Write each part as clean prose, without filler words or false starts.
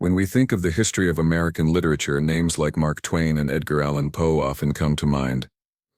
When we think of the history of American literature, names like Mark Twain and Edgar Allan Poe often come to mind.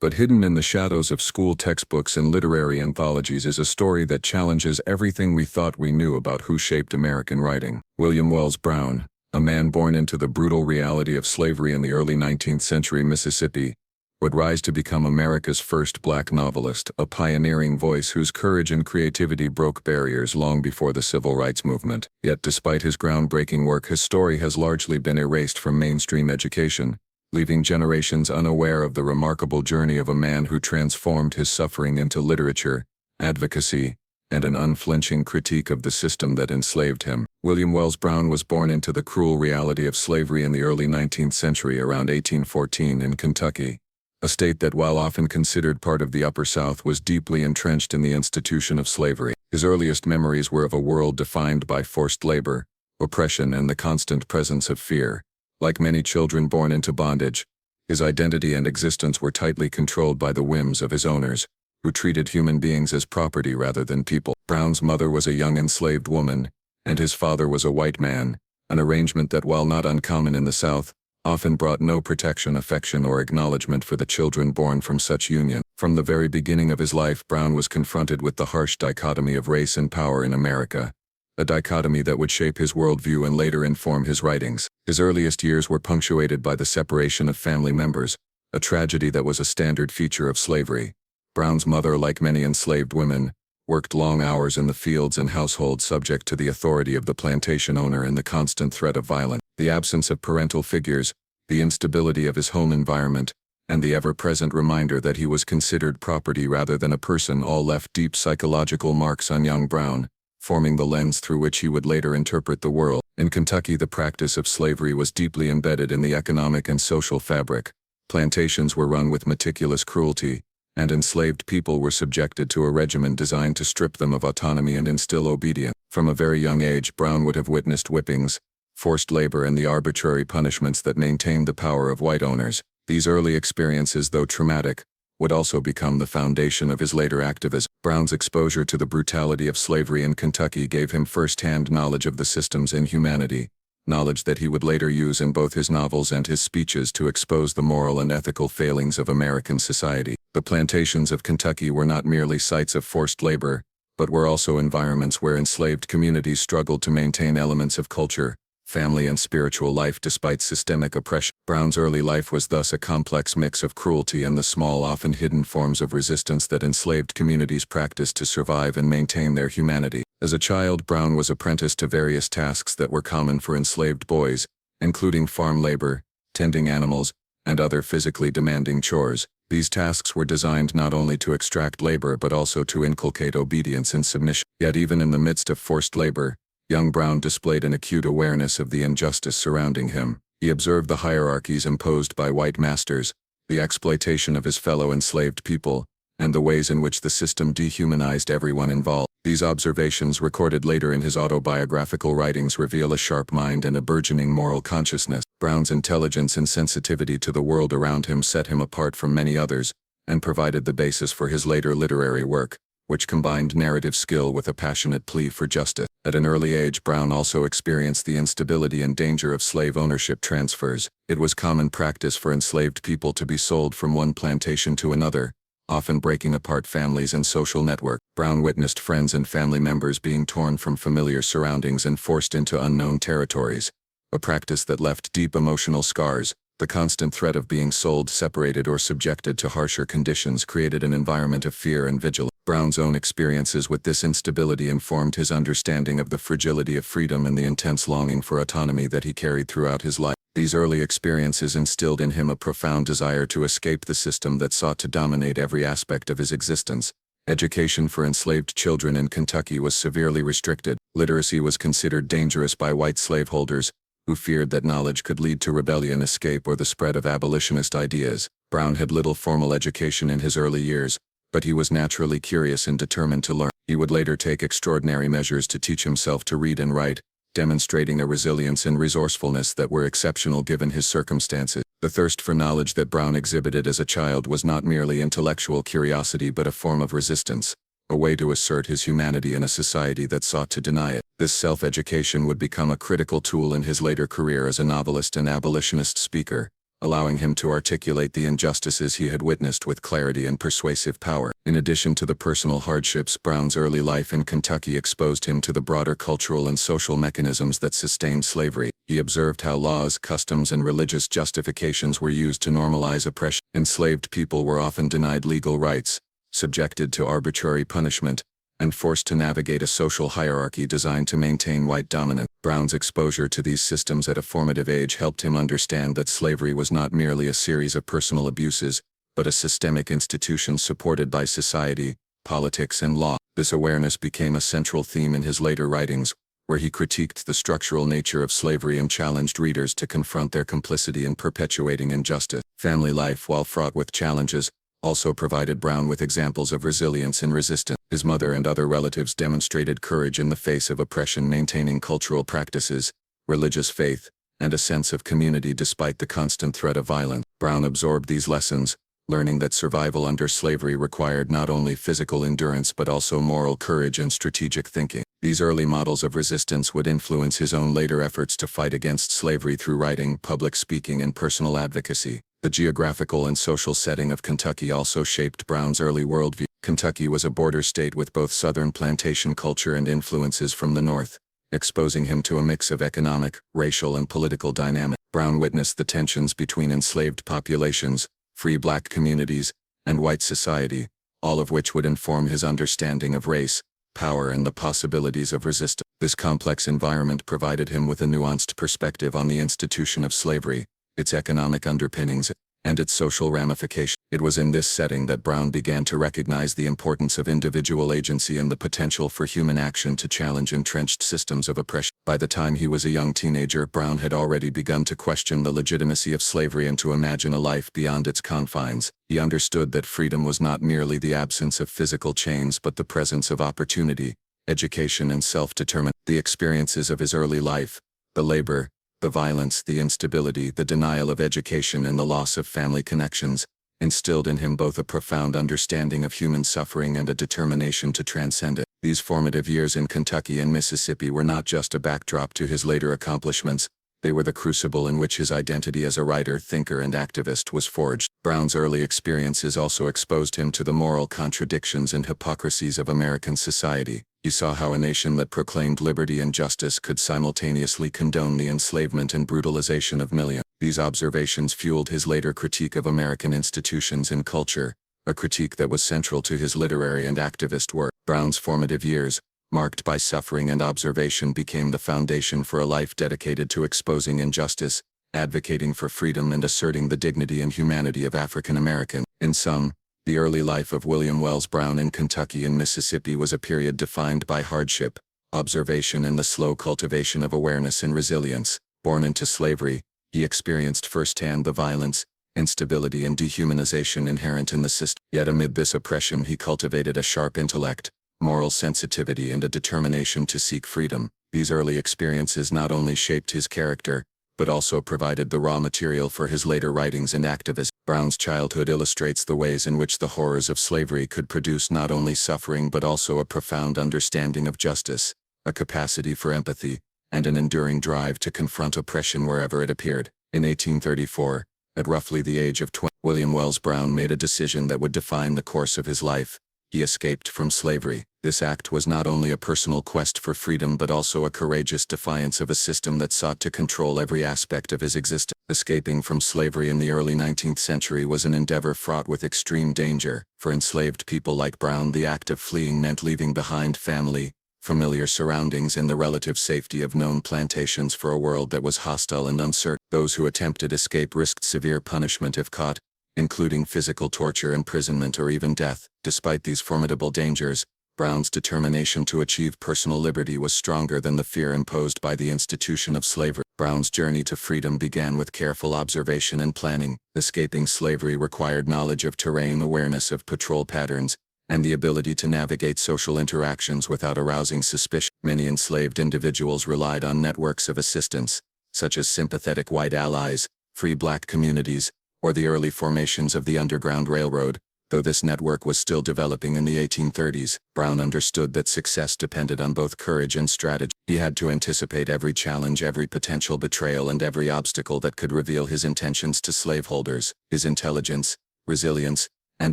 But hidden in the shadows of school textbooks and literary anthologies is a story that challenges everything we thought we knew about who shaped American writing. William Wells Brown, a man born into the brutal reality of slavery in the early 19th century Mississippi, would rise to become America's first black novelist, a pioneering voice whose courage and creativity broke barriers long before the civil rights movement. Yet despite his groundbreaking work, his story has largely been erased from mainstream education, leaving generations unaware of the remarkable journey of a man who transformed his suffering into literature, advocacy, and an unflinching critique of the system that enslaved him. William Wells Brown was born into the cruel reality of slavery in the early 19th century around 1814 in Kentucky, a state that, while often considered part of the Upper South, was deeply entrenched in the institution of slavery. His earliest memories were of a world defined by forced labor, oppression, and the constant presence of fear. Like many children born into bondage, his identity and existence were tightly controlled by the whims of his owners, who treated human beings as property rather than people. Brown's mother was a young enslaved woman, and his father was a white man, an arrangement that, while not uncommon in the South, often brought no protection, affection, or acknowledgement for the children born from such union. From the very beginning of his life, Brown was confronted with the harsh dichotomy of race and power in America, a dichotomy that would shape his worldview and later inform his writings. His earliest years were punctuated by the separation of family members, a tragedy that was a standard feature of slavery. Brown's mother, like many enslaved women, worked long hours in the fields and households, subject to the authority of the plantation owner and the constant threat of violence. The absence of parental figures, the instability of his home environment, and the ever-present reminder that he was considered property rather than a person all left deep psychological marks on young Brown, forming the lens through which he would later interpret the world. In Kentucky, the practice of slavery was deeply embedded in the economic and social fabric. Plantations were run with meticulous cruelty, and enslaved people were subjected to a regimen designed to strip them of autonomy and instill obedience. From a very young age, Brown would have witnessed whippings, forced labor, and the arbitrary punishments that maintained the power of white owners. These early experiences, though traumatic, would also become the foundation of his later activism. Brown's exposure to the brutality of slavery in Kentucky gave him first-hand knowledge of the system's inhumanity, knowledge that he would later use in both his novels and his speeches to expose the moral and ethical failings of American society. The plantations of Kentucky were not merely sites of forced labor, but were also environments where enslaved communities struggled to maintain elements of culture, family, and spiritual life despite systemic oppression. Brown's early life was thus a complex mix of cruelty and the small, often hidden forms of resistance that enslaved communities practiced to survive and maintain their humanity. As a child, Brown was apprenticed to various tasks that were common for enslaved boys, including farm labor, tending animals, and other physically demanding chores. These tasks were designed not only to extract labor but also to inculcate obedience and submission. Yet even in the midst of forced labor, young Brown displayed an acute awareness of the injustice surrounding him. He observed the hierarchies imposed by white masters, the exploitation of his fellow enslaved people, and the ways in which the system dehumanized everyone involved. These observations, recorded later in his autobiographical writings, reveal a sharp mind and a burgeoning moral consciousness. Brown's intelligence and sensitivity to the world around him set him apart from many others, and provided the basis for his later literary work, which combined narrative skill with a passionate plea for justice. At an early age, Brown also experienced the instability and danger of slave ownership transfers. It was common practice for enslaved people to be sold from one plantation to another, often breaking apart families and social networks. Brown witnessed friends and family members being torn from familiar surroundings and forced into unknown territories, a practice that left deep emotional scars. The constant threat of being sold, separated, or subjected to harsher conditions created an environment of fear and vigilance. Brown's own experiences with this instability informed his understanding of the fragility of freedom and the intense longing for autonomy that he carried throughout his life. These early experiences instilled in him a profound desire to escape the system that sought to dominate every aspect of his existence. Education for enslaved children in Kentucky was severely restricted. Literacy was considered dangerous by white slaveholders, who feared that knowledge could lead to rebellion, escape, or the spread of abolitionist ideas. Brown had little formal education in his early years, but he was naturally curious and determined to learn. He would later take extraordinary measures to teach himself to read and write, demonstrating a resilience and resourcefulness that were exceptional given his circumstances. The thirst for knowledge that Brown exhibited as a child was not merely intellectual curiosity but a form of resistance, a way to assert his humanity in a society that sought to deny it. This self-education would become a critical tool in his later career as a novelist and abolitionist speaker, allowing him to articulate the injustices he had witnessed with clarity and persuasive power. In addition to the personal hardships, Brown's early life in Kentucky exposed him to the broader cultural and social mechanisms that sustained slavery. He observed how laws, customs, and religious justifications were used to normalize oppression. Enslaved people were often denied legal rights, subjected to arbitrary punishment, and forced to navigate a social hierarchy designed to maintain white dominance. Brown's exposure to these systems at a formative age helped him understand that slavery was not merely a series of personal abuses, but a systemic institution supported by society, politics, and law. This awareness became a central theme in his later writings, where he critiqued the structural nature of slavery and challenged readers to confront their complicity in perpetuating injustice. Family life, while fraught with challenges, also provided Brown with examples of resilience and resistance. His mother and other relatives demonstrated courage in the face of oppression, maintaining cultural practices, religious faith, and a sense of community despite the constant threat of violence. Brown absorbed these lessons, learning that survival under slavery required not only physical endurance but also moral courage and strategic thinking. These early models of resistance would influence his own later efforts to fight against slavery through writing, public speaking, and personal advocacy. The geographical and social setting of Kentucky also shaped Brown's early worldview. Kentucky was a border state with both Southern plantation culture and influences from the North, exposing him to a mix of economic, racial, and political dynamics. Brown witnessed the tensions between enslaved populations, free black communities, and white society, all of which would inform his understanding of race, power, and the possibilities of resistance. This complex environment provided him with a nuanced perspective on the institution of slavery, its economic underpinnings, and its social ramifications. It was in this setting that Brown began to recognize the importance of individual agency and the potential for human action to challenge entrenched systems of oppression. By the time he was a young teenager, Brown had already begun to question the legitimacy of slavery and to imagine a life beyond its confines. He understood that freedom was not merely the absence of physical chains but the presence of opportunity, education, and self-determination. The experiences of his early life, the labor, the violence, the instability, the denial of education, and the loss of family connections, instilled in him both a profound understanding of human suffering and a determination to transcend it. These formative years in Kentucky and Mississippi were not just a backdrop to his later accomplishments, they were the crucible in which his identity as a writer, thinker, and activist was forged. Brown's early experiences also exposed him to the moral contradictions and hypocrisies of American society. He saw how a nation that proclaimed liberty and justice could simultaneously condone the enslavement and brutalization of millions. These observations fueled his later critique of American institutions and culture, a critique that was central to his literary and activist work. Brown's formative years, marked by suffering and observation, became the foundation for a life dedicated to exposing injustice, advocating for freedom, and asserting the dignity and humanity of African Americans. In sum, the early life of William Wells Brown in Kentucky and Mississippi was a period defined by hardship, observation, and the slow cultivation of awareness and resilience. Born into slavery, he experienced firsthand the violence, instability, and dehumanization inherent in the system. Yet amid this oppression, he cultivated a sharp intellect, moral sensitivity, and a determination to seek freedom. These early experiences not only shaped his character, but also provided the raw material for his later writings and activism. Brown's childhood illustrates the ways in which the horrors of slavery could produce not only suffering but also a profound understanding of justice, a capacity for empathy, and an enduring drive to confront oppression wherever it appeared. In 1834, at roughly the age of 20, William Wells Brown made a decision that would define the course of his life. He escaped from slavery. This act was not only a personal quest for freedom but also a courageous defiance of a system that sought to control every aspect of his existence. Escaping from slavery in the early 19th century was an endeavor fraught with extreme danger. For enslaved people like Brown, the act of fleeing meant leaving behind family, familiar surroundings, and the relative safety of known plantations for a world that was hostile and uncertain. Those who attempted escape risked severe punishment if caught, including physical torture, imprisonment, or even death. Despite these formidable dangers, Brown's determination to achieve personal liberty was stronger than the fear imposed by the institution of slavery. Brown's journey to freedom began with careful observation and planning. Escaping slavery required knowledge of terrain, awareness of patrol patterns, and the ability to navigate social interactions without arousing suspicion. Many enslaved individuals relied on networks of assistance, such as sympathetic white allies, free black communities, or the early formations of the Underground Railroad, Though this network was still developing in the 1830s, Brown understood that success depended on both courage and strategy. He had to anticipate every challenge, every potential betrayal, and every obstacle that could reveal his intentions to slaveholders. His intelligence, resilience, and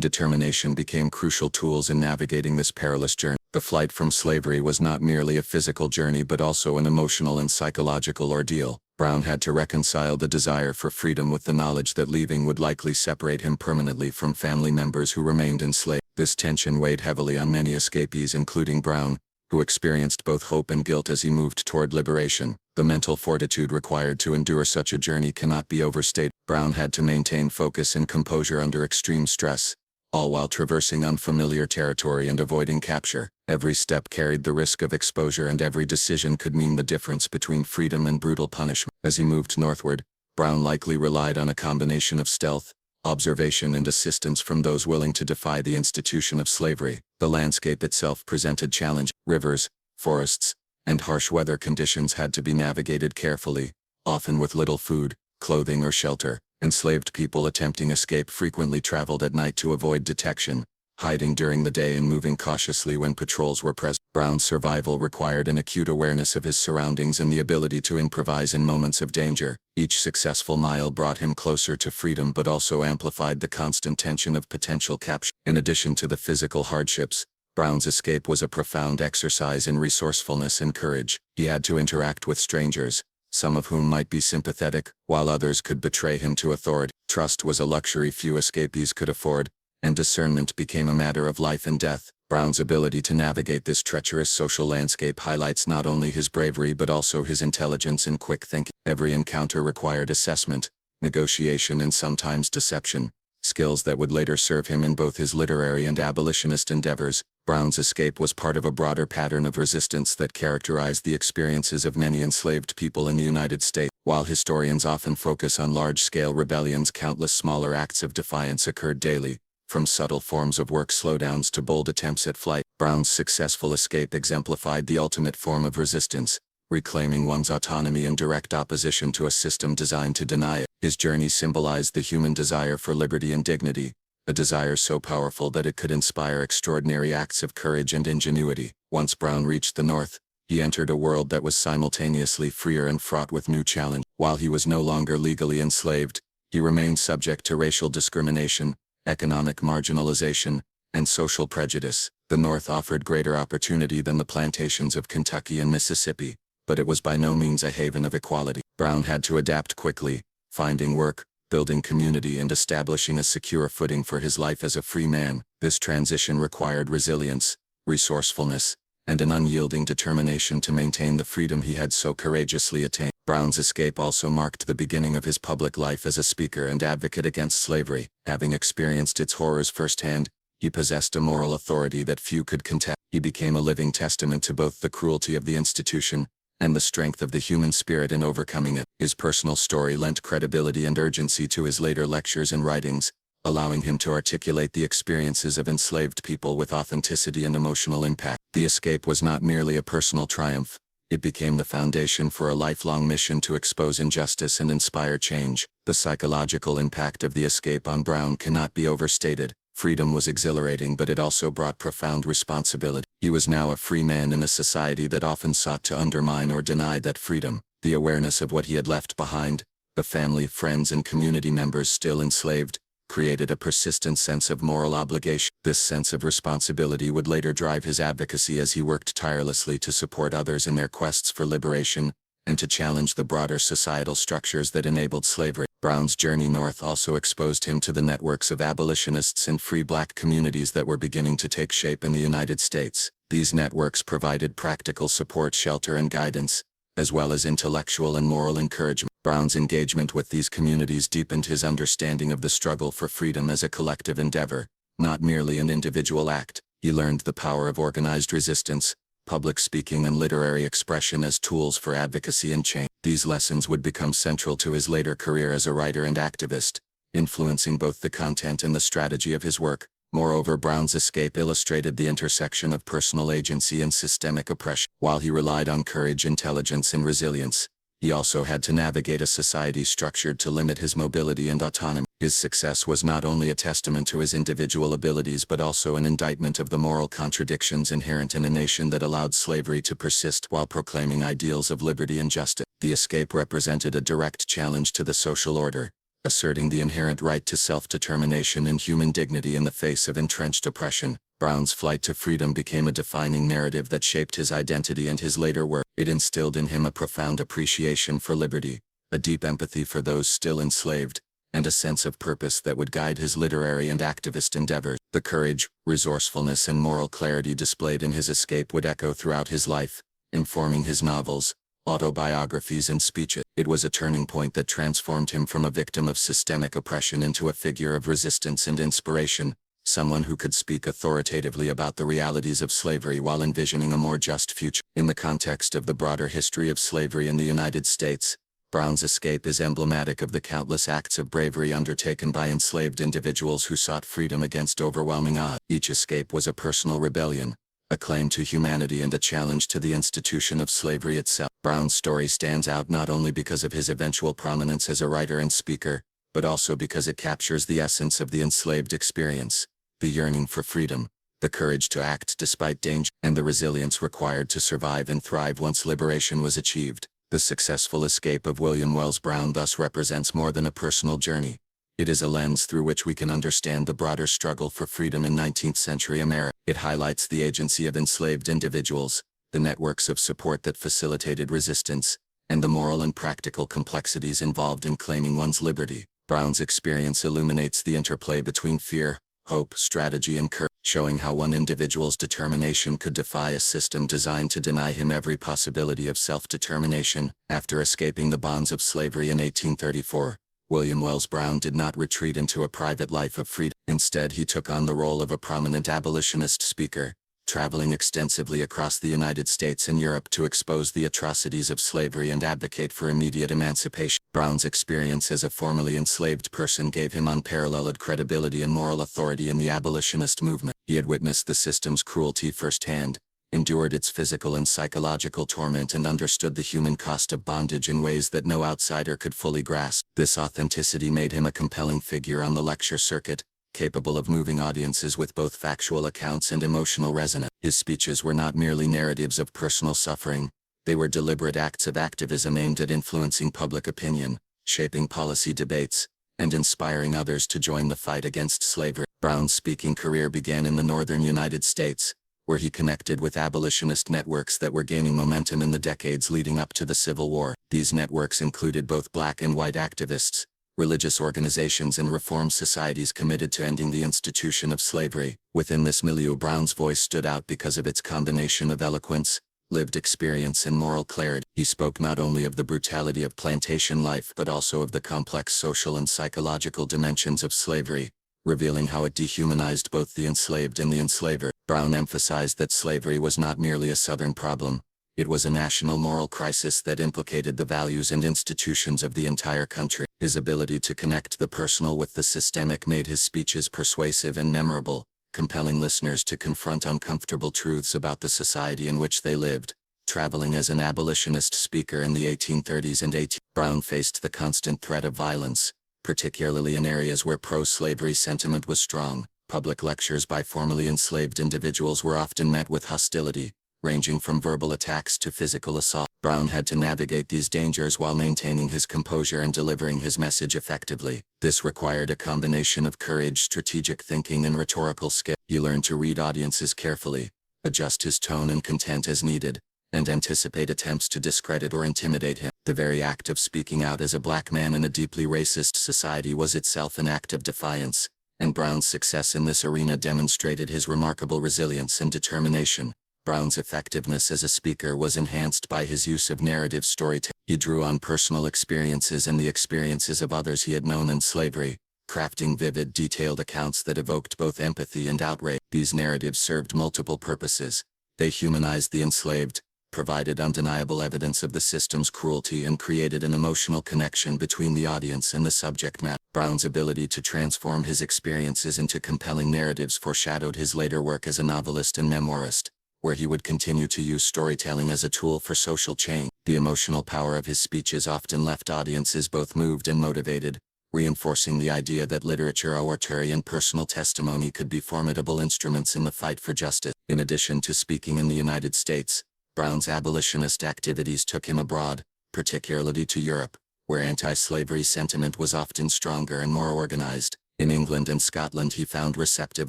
determination became crucial tools in navigating this perilous journey. The flight from slavery was not merely a physical journey but also an emotional and psychological ordeal. Brown had to reconcile the desire for freedom with the knowledge that leaving would likely separate him permanently from family members who remained enslaved. This tension weighed heavily on many escapees, including Brown, who experienced both hope and guilt as he moved toward liberation. The mental fortitude required to endure such a journey cannot be overstated. Brown had to maintain focus and composure under extreme stress, all while traversing unfamiliar territory and avoiding capture. Every step carried the risk of exposure, and every decision could mean the difference between freedom and brutal punishment. As he moved northward, Brown likely relied on a combination of stealth, observation, and assistance from those willing to defy the institution of slavery. The landscape itself presented challenge. Rivers, forests, and harsh weather conditions had to be navigated carefully, often with little food, clothing, or shelter. Enslaved people attempting escape frequently traveled at night to avoid detection, hiding during the day and moving cautiously when patrols were present. Brown's survival required an acute awareness of his surroundings and the ability to improvise in moments of danger. Each successful mile brought him closer to freedom but also amplified the constant tension of potential capture. In addition to the physical hardships, Brown's escape was a profound exercise in resourcefulness and courage. He had to interact with strangers, some of whom might be sympathetic, while others could betray him to authority. Trust was a luxury few escapees could afford, and discernment became a matter of life and death. Brown's ability to navigate this treacherous social landscape highlights not only his bravery but also his intelligence and quick thinking. Every encounter required assessment, negotiation, and sometimes deception, skills that would later serve him in both his literary and abolitionist endeavors. Brown's escape was part of a broader pattern of resistance that characterized the experiences of many enslaved people in the United States. While historians often focus on large-scale rebellions, countless smaller acts of defiance occurred daily, from subtle forms of work slowdowns to bold attempts at flight. Brown's successful escape exemplified the ultimate form of resistance, reclaiming one's autonomy in direct opposition to a system designed to deny it. His journey symbolized the human desire for liberty and dignity, a desire so powerful that it could inspire extraordinary acts of courage and ingenuity. Once Brown reached the North, he entered a world that was simultaneously freer and fraught with new challenge. While he was no longer legally enslaved, he remained subject to racial discrimination, economic marginalization, and social prejudice. The North offered greater opportunity than the plantations of Kentucky and Mississippi, but it was by no means a haven of equality. Brown had to adapt quickly, finding work, building community, and establishing a secure footing for his life as a free man. This transition required resilience, resourcefulness, and an unyielding determination to maintain the freedom he had so courageously attained. Brown's escape also marked the beginning of his public life as a speaker and advocate against slavery. Having experienced its horrors firsthand, he possessed a moral authority that few could contest. He became a living testament to both the cruelty of the institution and the strength of the human spirit in overcoming it. His personal story lent credibility and urgency to his later lectures and writings, allowing him to articulate the experiences of enslaved people with authenticity and emotional impact. The escape was not merely a personal triumph. It became the foundation for a lifelong mission to expose injustice and inspire change. The psychological impact of the escape on Brown cannot be overstated. Freedom was exhilarating, but it also brought profound responsibility. He was now a free man in a society that often sought to undermine or deny that freedom. The awareness of what he had left behind, the family, friends, and community members still enslaved, created a persistent sense of moral obligation. This sense of responsibility would later drive his advocacy as he worked tirelessly to support others in their quests for liberation, and to challenge the broader societal structures that enabled slavery. Brown's journey north also exposed him to the networks of abolitionists and free black communities that were beginning to take shape in the United States. These networks provided practical support, shelter, and guidance, as well as intellectual and moral encouragement. Brown's engagement with these communities deepened his understanding of the struggle for freedom as a collective endeavor, not merely an individual act. He learned the power of organized resistance, public speaking, and literary expression as tools for advocacy and change. These lessons would become central to his later career as a writer and activist, influencing both the content and the strategy of his work. Moreover, Brown's escape illustrated the intersection of personal agency and systemic oppression. While he relied on courage, intelligence, and resilience, He also had to navigate a society structured to limit his mobility and autonomy. His success was not only a testament to his individual abilities but also an indictment of the moral contradictions inherent in a nation that allowed slavery to persist while proclaiming ideals of liberty and justice. The escape represented a direct challenge to the social order, asserting the inherent right to self-determination and human dignity in the face of entrenched oppression. Brown's flight to freedom became a defining narrative that shaped his identity and his later work. It instilled in him a profound appreciation for liberty, a deep empathy for those still enslaved, and a sense of purpose that would guide his literary and activist endeavors. The courage, resourcefulness and moral clarity displayed in his escape would echo throughout his life, informing his novels, autobiographies and speeches. It was a turning point that transformed him from a victim of systemic oppression into a figure of resistance and inspiration, someone who could speak authoritatively about the realities of slavery while envisioning a more just future. In the context of the broader history of slavery in the United States, Brown's escape is emblematic of the countless acts of bravery undertaken by enslaved individuals who sought freedom against overwhelming odds. Each escape was a personal rebellion, a claim to humanity and a challenge to the institution of slavery itself. Brown's story stands out not only because of his eventual prominence as a writer and speaker, but also because it captures the essence of the enslaved experience: the yearning for freedom, the courage to act despite danger, and the resilience required to survive and thrive once liberation was achieved. The successful escape of William Wells Brown thus represents more than a personal journey. It is a lens through which we can understand the broader struggle for freedom in 19th-century America. It highlights the agency of enslaved individuals, the networks of support that facilitated resistance, and the moral and practical complexities involved in claiming one's liberty. Brown's experience illuminates the interplay between fear, hope, strategy and courage, showing how one individual's determination could defy a system designed to deny him every possibility of self-determination. After escaping the bonds of slavery in 1834, William Wells Brown did not retreat into a private life of freedom. Instead, he took on the role of a prominent abolitionist speaker, traveling extensively across the United States and Europe to expose the atrocities of slavery and advocate for immediate emancipation. Brown's experience as a formerly enslaved person gave him unparalleled credibility and moral authority in the abolitionist movement. He had witnessed the system's cruelty firsthand, endured its physical and psychological torment, and understood the human cost of bondage in ways that no outsider could fully grasp. This authenticity made him a compelling figure on the lecture circuit, capable of moving audiences with both factual accounts and emotional resonance. His speeches were not merely narratives of personal suffering, they were deliberate acts of activism aimed at influencing public opinion, shaping policy debates, and inspiring others to join the fight against slavery. Brown's speaking career began in the northern United States, where he connected with abolitionist networks that were gaining momentum in the decades leading up to the Civil War. These networks included both black and white activists, religious organizations and reform societies committed to ending the institution of slavery. Within this milieu, Brown's voice stood out because of its combination of eloquence, lived experience and moral clarity. He spoke not only of the brutality of plantation life but also of the complex social and psychological dimensions of slavery, revealing how it dehumanized both the enslaved and the enslaver. Brown emphasized that slavery was not merely a Southern problem, it was a national moral crisis that implicated the values and institutions of the entire country. His ability to connect the personal with the systemic made his speeches persuasive and memorable, compelling listeners to confront uncomfortable truths about the society in which they lived. Traveling as an abolitionist speaker in the 1830s and 1840s, Brown faced the constant threat of violence, particularly in areas where pro-slavery sentiment was strong. Public lectures by formerly enslaved individuals were often met with hostility, ranging from verbal attacks to physical assault. Brown had to navigate these dangers while maintaining his composure and delivering his message effectively. This required a combination of courage, strategic thinking, and rhetorical skill. He learned to read audiences carefully, adjust his tone and content as needed, and anticipate attempts to discredit or intimidate him. The very act of speaking out as a black man in a deeply racist society was itself an act of defiance, and Brown's success in this arena demonstrated his remarkable resilience and determination. Brown's effectiveness as a speaker was enhanced by his use of narrative storytelling. He drew on personal experiences and the experiences of others he had known in slavery, crafting vivid, detailed accounts that evoked both empathy and outrage. These narratives served multiple purposes. They humanized the enslaved, provided undeniable evidence of the system's cruelty, and created an emotional connection between the audience and the subject matter. Brown's ability to transform his experiences into compelling narratives foreshadowed his later work as a novelist and memoirist, where he would continue to use storytelling as a tool for social change. The emotional power of his speeches often left audiences both moved and motivated, reinforcing the idea that literature, oratory, and personal testimony could be formidable instruments in the fight for justice. In addition to speaking in the United States, Brown's abolitionist activities took him abroad, particularly to Europe, where anti-slavery sentiment was often stronger and more organized. In England and Scotland he found receptive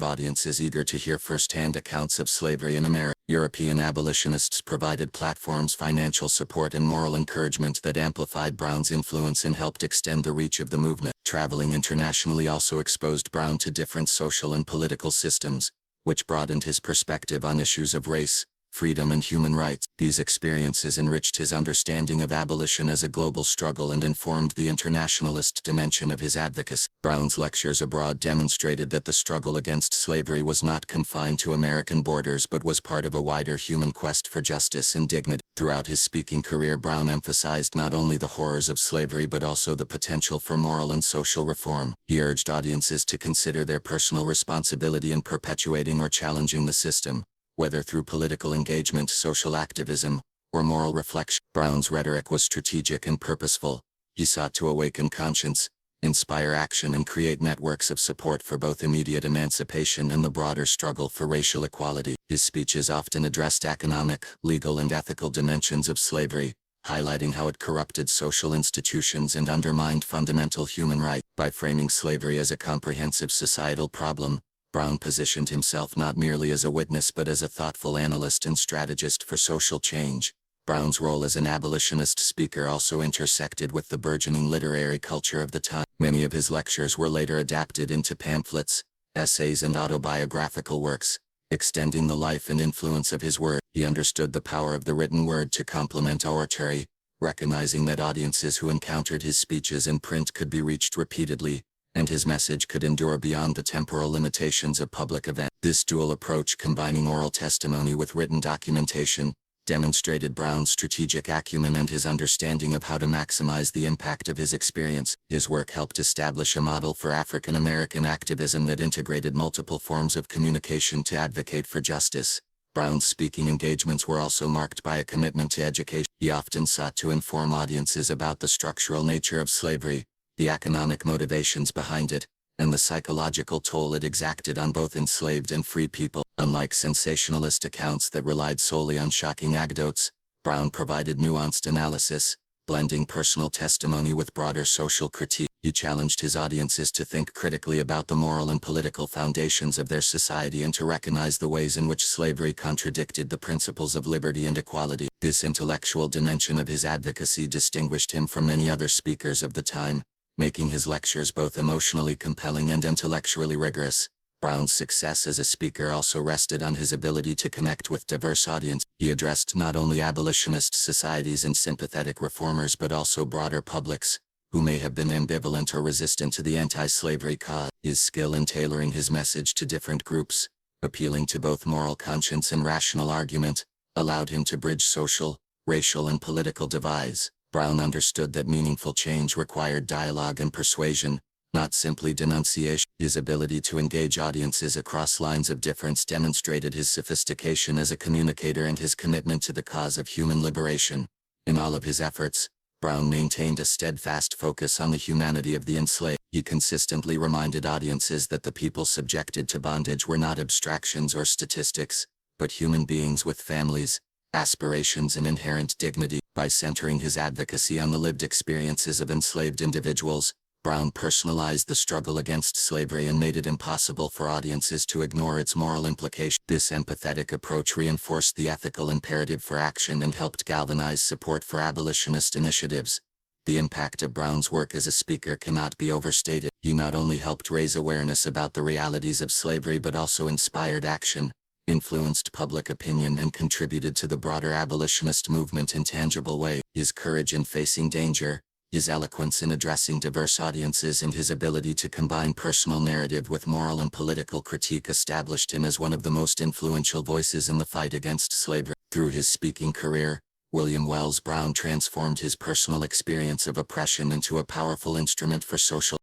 audiences eager to hear first-hand accounts of slavery in America. European abolitionists provided platforms, financial support, and moral encouragement that amplified Brown's influence and helped extend the reach of the movement. Traveling internationally also exposed Brown to different social and political systems, which broadened his perspective on issues of race, freedom, and human rights. These experiences enriched his understanding of abolition as a global struggle and informed the internationalist dimension of his advocacy. Brown's lectures abroad demonstrated that the struggle against slavery was not confined to American borders but was part of a wider human quest for justice and dignity. Throughout his speaking career, Brown emphasized not only the horrors of slavery but also the potential for moral and social reform. He urged audiences to consider their personal responsibility in perpetuating or challenging the system, whether through political engagement, social activism, or moral reflection. Brown's rhetoric was strategic and purposeful. He sought to awaken conscience, inspire action, and create networks of support for both immediate emancipation and the broader struggle for racial equality. His speeches often addressed economic, legal, and ethical dimensions of slavery, highlighting how it corrupted social institutions and undermined fundamental human rights. By framing slavery as a comprehensive societal problem, Brown positioned himself not merely as a witness but as a thoughtful analyst and strategist for social change. Brown's role as an abolitionist speaker also intersected with the burgeoning literary culture of the time. Many of his lectures were later adapted into pamphlets, essays, and autobiographical works, extending the life and influence of his word. He understood the power of the written word to complement oratory, recognizing that audiences who encountered his speeches in print could be reached repeatedly, and his message could endure beyond the temporal limitations of public events. This dual approach, combining oral testimony with written documentation, demonstrated Brown's strategic acumen and his understanding of how to maximize the impact of his experience. His work helped establish a model for African American activism that integrated multiple forms of communication to advocate for justice. Brown's speaking engagements were also marked by a commitment to education. He often sought to inform audiences about the structural nature of slavery, the economic motivations behind it, and the psychological toll it exacted on both enslaved and free people. Unlike sensationalist accounts that relied solely on shocking anecdotes, Brown provided nuanced analysis, blending personal testimony with broader social critique. He challenged his audiences to think critically about the moral and political foundations of their society and to recognize the ways in which slavery contradicted the principles of liberty and equality. This intellectual dimension of his advocacy distinguished him from many other speakers of the time, making his lectures both emotionally compelling and intellectually rigorous. Brown's success as a speaker also rested on his ability to connect with diverse audiences. He addressed not only abolitionist societies and sympathetic reformers but also broader publics, who may have been ambivalent or resistant to the anti-slavery cause. His skill in tailoring his message to different groups, appealing to both moral conscience and rational argument, allowed him to bridge social, racial, and political divides. Brown understood that meaningful change required dialogue and persuasion, not simply denunciation. His ability to engage audiences across lines of difference demonstrated his sophistication as a communicator and his commitment to the cause of human liberation. In all of his efforts, Brown maintained a steadfast focus on the humanity of the enslaved. He consistently reminded audiences that the people subjected to bondage were not abstractions or statistics, but human beings with families, aspirations, and inherent dignity. By centering his advocacy on the lived experiences of enslaved individuals, Brown personalized the struggle against slavery and made it impossible for audiences to ignore its moral implications. This empathetic approach reinforced the ethical imperative for action and helped galvanize support for abolitionist initiatives. The impact of Brown's work as a speaker cannot be overstated. He not only helped raise awareness about the realities of slavery but also inspired action, influenced public opinion, and contributed to the broader abolitionist movement in tangible ways. His courage in facing danger, his eloquence in addressing diverse audiences, and his ability to combine personal narrative with moral and political critique established him as one of the most influential voices in the fight against slavery. Through his speaking career, William Wells Brown transformed his personal experience of oppression into a powerful instrument for social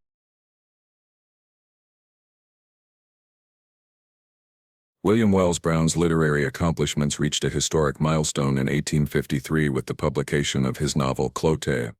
William Wells Brown's literary accomplishments reached a historic milestone in 1853 with the publication of his novel Clotilde,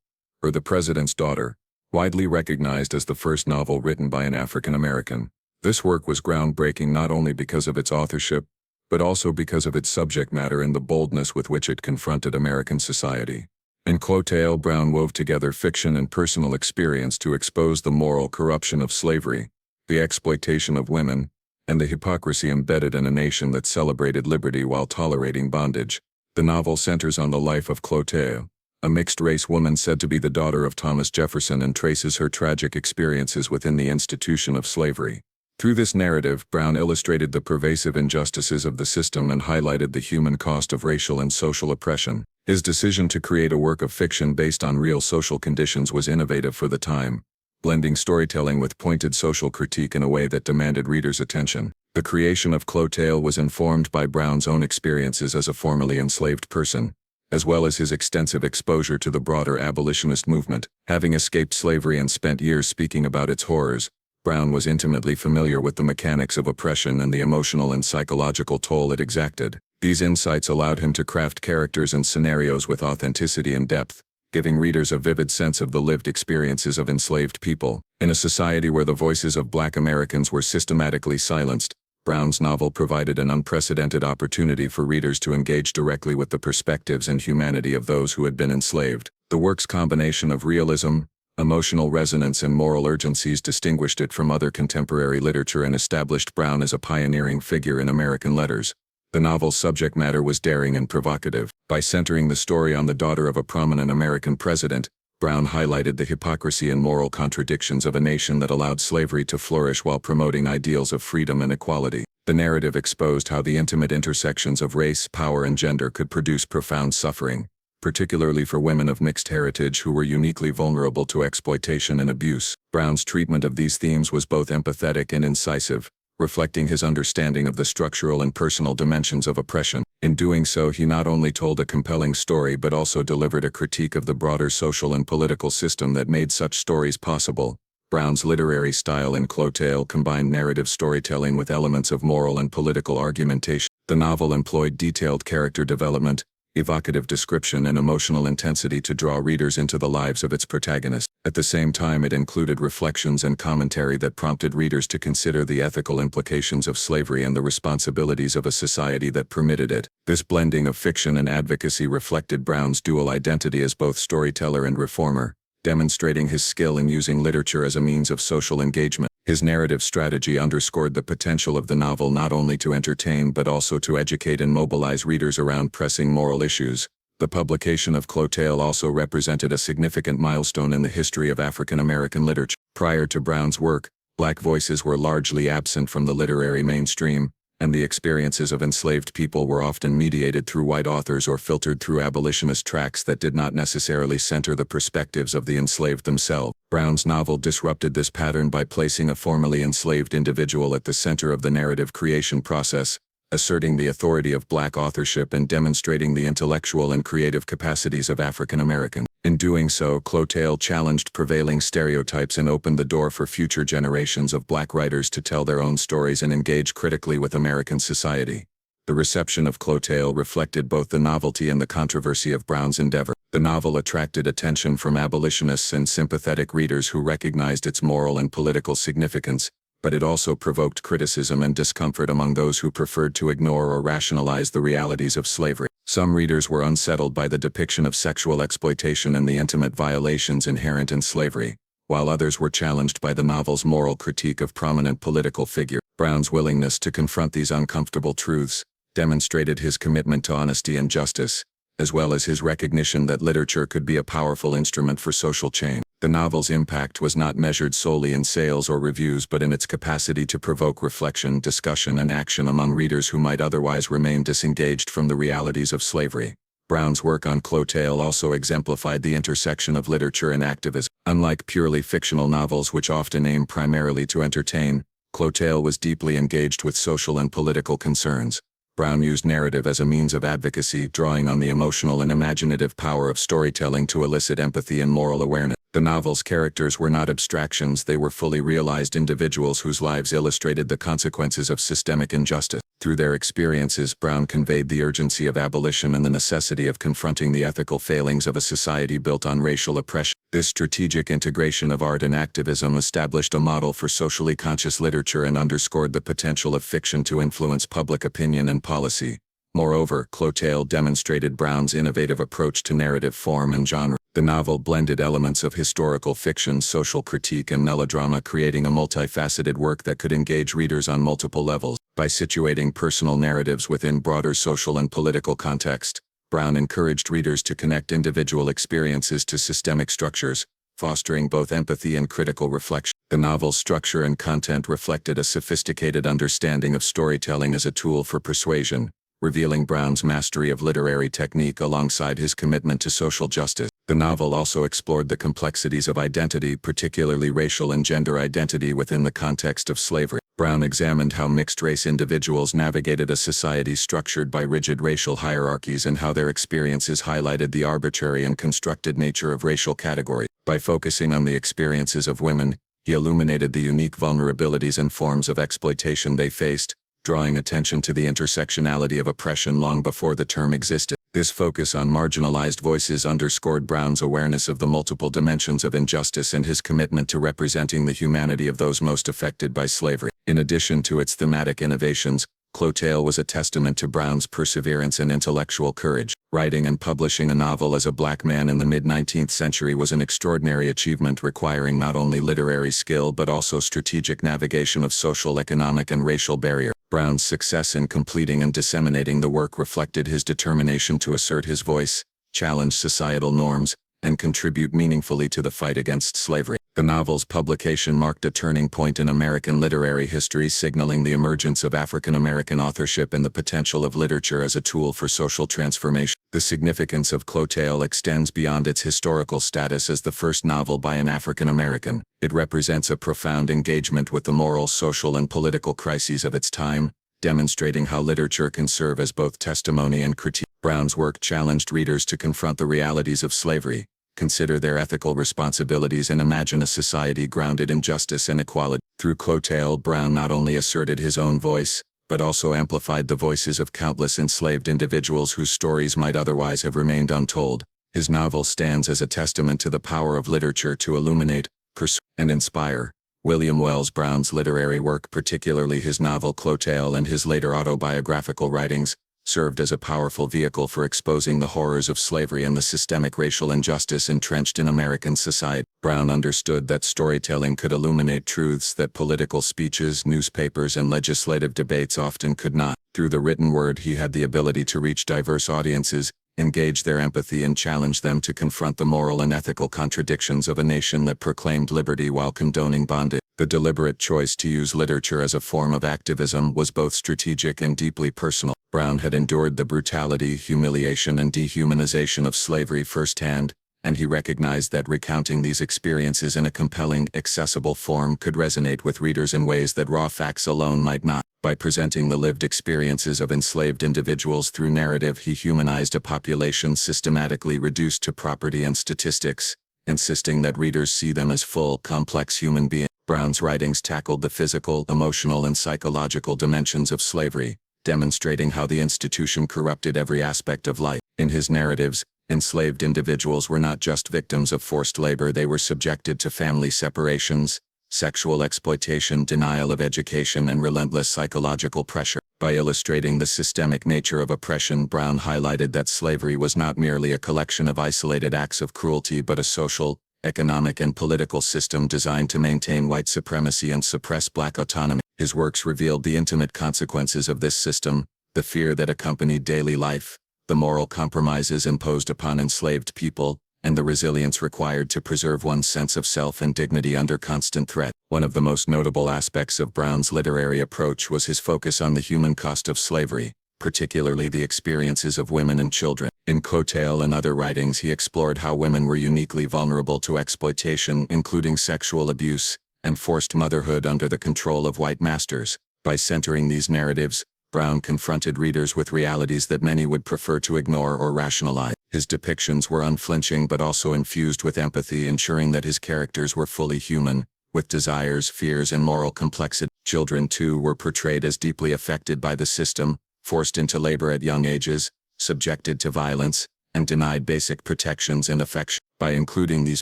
or The President's Daughter, widely recognized as the first novel written by an African American. This work was groundbreaking not only because of its authorship, but also because of its subject matter and the boldness with which it confronted American society. In Clotilde, Brown wove together fiction and personal experience to expose the moral corruption of slavery, the exploitation of women, and the hypocrisy embedded in a nation that celebrated liberty while tolerating bondage. The novel centers on the life of Clotilde, a mixed-race woman said to be the daughter of Thomas Jefferson, and traces her tragic experiences within the institution of slavery. Through this narrative, Brown illustrated the pervasive injustices of the system and highlighted the human cost of racial and social oppression. His decision to create a work of fiction based on real social conditions was innovative for the time, blending storytelling with pointed social critique in a way that demanded readers' attention. The creation of Clotilde was informed by Brown's own experiences as a formerly enslaved person, as well as his extensive exposure to the broader abolitionist movement. Having escaped slavery and spent years speaking about its horrors, Brown was intimately familiar with the mechanics of oppression and the emotional and psychological toll it exacted. These insights allowed him to craft characters and scenarios with authenticity and depth, giving readers a vivid sense of the lived experiences of enslaved people. In a society where the voices of Black Americans were systematically silenced, Brown's novel provided an unprecedented opportunity for readers to engage directly with the perspectives and humanity of those who had been enslaved. The work's combination of realism, emotional resonance, and moral urgencies distinguished it from other contemporary literature and established Brown as a pioneering figure in American letters. The novel's subject matter was daring and provocative. By centering the story on the daughter of a prominent American president, Brown highlighted the hypocrisy and moral contradictions of a nation that allowed slavery to flourish while promoting ideals of freedom and equality. The narrative exposed how the intimate intersections of race, power, and gender could produce profound suffering, particularly for women of mixed heritage who were uniquely vulnerable to exploitation and abuse. Brown's treatment of these themes was both empathetic and incisive, reflecting his understanding of the structural and personal dimensions of oppression. In doing so, he not only told a compelling story but also delivered a critique of the broader social and political system that made such stories possible. Brown's literary style in Clotilde combined narrative storytelling with elements of moral and political argumentation. The novel employed detailed character development, evocative description, and emotional intensity to draw readers into the lives of its protagonists. At the same time, it included reflections and commentary that prompted readers to consider the ethical implications of slavery and the responsibilities of a society that permitted it. This blending of fiction and advocacy reflected Brown's dual identity as both storyteller and reformer, demonstrating his skill in using literature as a means of social engagement. His narrative strategy underscored the potential of the novel not only to entertain but also to educate and mobilize readers around pressing moral issues. The publication of Clotilde also represented a significant milestone in the history of African American literature. Prior to Brown's work, Black voices were largely absent from the literary mainstream, and the experiences of enslaved people were often mediated through white authors or filtered through abolitionist tracts that did not necessarily center the perspectives of the enslaved themselves. Brown's novel disrupted this pattern by placing a formerly enslaved individual at the center of the narrative creation process, asserting the authority of Black authorship and demonstrating the intellectual and creative capacities of African Americans. In doing so, Clotilde challenged prevailing stereotypes and opened the door for future generations of Black writers to tell their own stories and engage critically with American society. The reception of Clotilde reflected both the novelty and the controversy of Brown's endeavor. The novel attracted attention from abolitionists and sympathetic readers who recognized its moral and political significance, but it also provoked criticism and discomfort among those who preferred to ignore or rationalize the realities of slavery. Some readers were unsettled by the depiction of sexual exploitation and the intimate violations inherent in slavery, while others were challenged by the novel's moral critique of prominent political figures. Brown's willingness to confront these uncomfortable truths demonstrated his commitment to honesty and justice, as well as his recognition that literature could be a powerful instrument for social change. The novel's impact was not measured solely in sales or reviews but in its capacity to provoke reflection, discussion, and action among readers who might otherwise remain disengaged from the realities of slavery. Brown's work on Clotilde also exemplified the intersection of literature and activism. Unlike purely fictional novels which often aim primarily to entertain, Clotilde was deeply engaged with social and political concerns. Brown used narrative as a means of advocacy, drawing on the emotional and imaginative power of storytelling to elicit empathy and moral awareness. The novel's characters were not abstractions, they were fully realized individuals whose lives illustrated the consequences of systemic injustice. Through their experiences, Brown conveyed the urgency of abolition and the necessity of confronting the ethical failings of a society built on racial oppression. This strategic integration of art and activism established a model for socially conscious literature and underscored the potential of fiction to influence public opinion and policy. Moreover, Clotail demonstrated Brown's innovative approach to narrative form and genre. The novel blended elements of historical fiction, social critique, and melodrama, creating a multifaceted work that could engage readers on multiple levels. By situating personal narratives within broader social and political context, Brown encouraged readers to connect individual experiences to systemic structures, fostering both empathy and critical reflection. The novel's structure and content reflected a sophisticated understanding of storytelling as a tool for persuasion, revealing Brown's mastery of literary technique alongside his commitment to social justice. The novel also explored the complexities of identity, particularly racial and gender identity within the context of slavery. Brown examined how mixed-race individuals navigated a society structured by rigid racial hierarchies and how their experiences highlighted the arbitrary and constructed nature of racial categories. By focusing on the experiences of women, he illuminated the unique vulnerabilities and forms of exploitation they faced, drawing attention to the intersectionality of oppression long before the term existed. This focus on marginalized voices underscored Brown's awareness of the multiple dimensions of injustice and his commitment to representing the humanity of those most affected by slavery. In addition to its thematic innovations, Clotail was a testament to Brown's perseverance and intellectual courage. Writing and publishing a novel as a black man in the mid-19th century was an extraordinary achievement requiring not only literary skill but also strategic navigation of social, economic, and racial barriers. Brown's success in completing and disseminating the work reflected his determination to assert his voice, challenge societal norms, and contribute meaningfully to the fight against slavery. The novel's publication marked a turning point in American literary history, signaling the emergence of African American authorship and the potential of literature as a tool for social transformation. The significance of Clotail extends beyond its historical status as the first novel by an African American. It represents a profound engagement with the moral, social, and political crises of its time, demonstrating how literature can serve as both testimony and critique. Brown's work challenged readers to confront the realities of slavery, consider their ethical responsibilities, and imagine a society grounded in justice and equality. Through Clotail, Brown not only asserted his own voice, but also amplified the voices of countless enslaved individuals whose stories might otherwise have remained untold. His novel stands as a testament to the power of literature to illuminate, persuade, and inspire. William Wells Brown's literary work, particularly his novel Clotail and his later autobiographical writings, served as a powerful vehicle for exposing the horrors of slavery and the systemic racial injustice entrenched in American society. Brown understood that storytelling could illuminate truths that political speeches, newspapers, and legislative debates often could not. Through the written word, he had the ability to reach diverse audiences, engage their empathy, and challenge them to confront the moral and ethical contradictions of a nation that proclaimed liberty while condoning bondage. The deliberate choice to use literature as a form of activism was both strategic and deeply personal. Brown had endured the brutality, humiliation, and dehumanization of slavery firsthand, and he recognized that recounting these experiences in a compelling, accessible form could resonate with readers in ways that raw facts alone might not. By presenting the lived experiences of enslaved individuals through narrative, he humanized a population systematically reduced to property and statistics, insisting that readers see them as full, complex human beings. Brown's writings tackled the physical, emotional, and psychological dimensions of slavery, demonstrating how the institution corrupted every aspect of life. In his narratives, enslaved individuals were not just victims of forced labor, they were subjected to family separations, sexual exploitation, denial of education, and relentless psychological pressure. By illustrating the systemic nature of oppression, Brown highlighted that slavery was not merely a collection of isolated acts of cruelty but a social, economic, and political system designed to maintain white supremacy and suppress black autonomy. His works revealed the intimate consequences of this system, the fear that accompanied daily life, the moral compromises imposed upon enslaved people, and the resilience required to preserve one's sense of self and dignity under constant threat. One of the most notable aspects of Brown's literary approach was his focus on the human cost of slavery, particularly the experiences of women and children. In Clotail and other writings, he explored how women were uniquely vulnerable to exploitation, including sexual abuse and forced motherhood under the control of white masters. By centering these narratives, Brown confronted readers with realities that many would prefer to ignore or rationalize. His depictions were unflinching but also infused with empathy, ensuring that his characters were fully human, with desires, fears, and moral complexity. Children, too, were portrayed as deeply affected by the system, forced into labor at young ages, subjected to violence, and denied basic protections and affection. By including these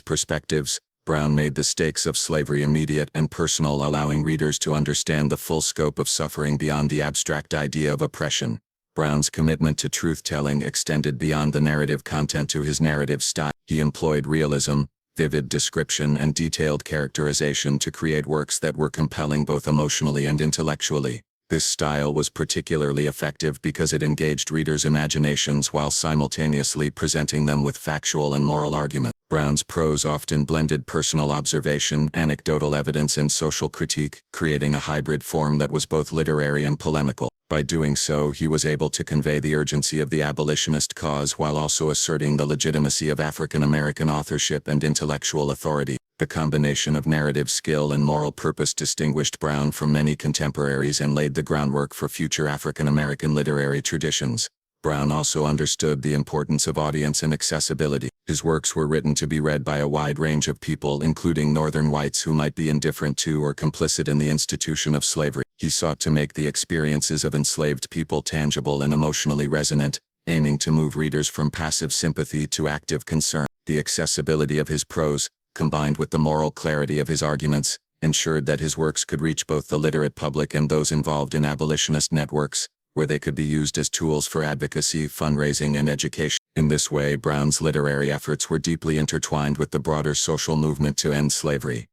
perspectives, Brown made the stakes of slavery immediate and personal, allowing readers to understand the full scope of suffering beyond the abstract idea of oppression. Brown's commitment to truth-telling extended beyond the narrative content to his narrative style. He employed realism, vivid description, and detailed characterization to create works that were compelling both emotionally and intellectually. This style was particularly effective because it engaged readers' imaginations while simultaneously presenting them with factual and moral argument. Brown's prose often blended personal observation, anecdotal evidence, and social critique, creating a hybrid form that was both literary and polemical. By doing so, he was able to convey the urgency of the abolitionist cause while also asserting the legitimacy of African American authorship and intellectual authority. The combination of narrative skill and moral purpose distinguished Brown from many contemporaries and laid the groundwork for future African American literary traditions. Brown also understood the importance of audience and accessibility. His works were written to be read by a wide range of people, including Northern whites who might be indifferent to or complicit in the institution of slavery. He sought to make the experiences of enslaved people tangible and emotionally resonant, aiming to move readers from passive sympathy to active concern. The accessibility of his prose, combined with the moral clarity of his arguments, ensured that his works could reach both the literate public and those involved in abolitionist networks, where they could be used as tools for advocacy, fundraising, and education. In this way, Brown's literary efforts were deeply intertwined with the broader social movement to end slavery.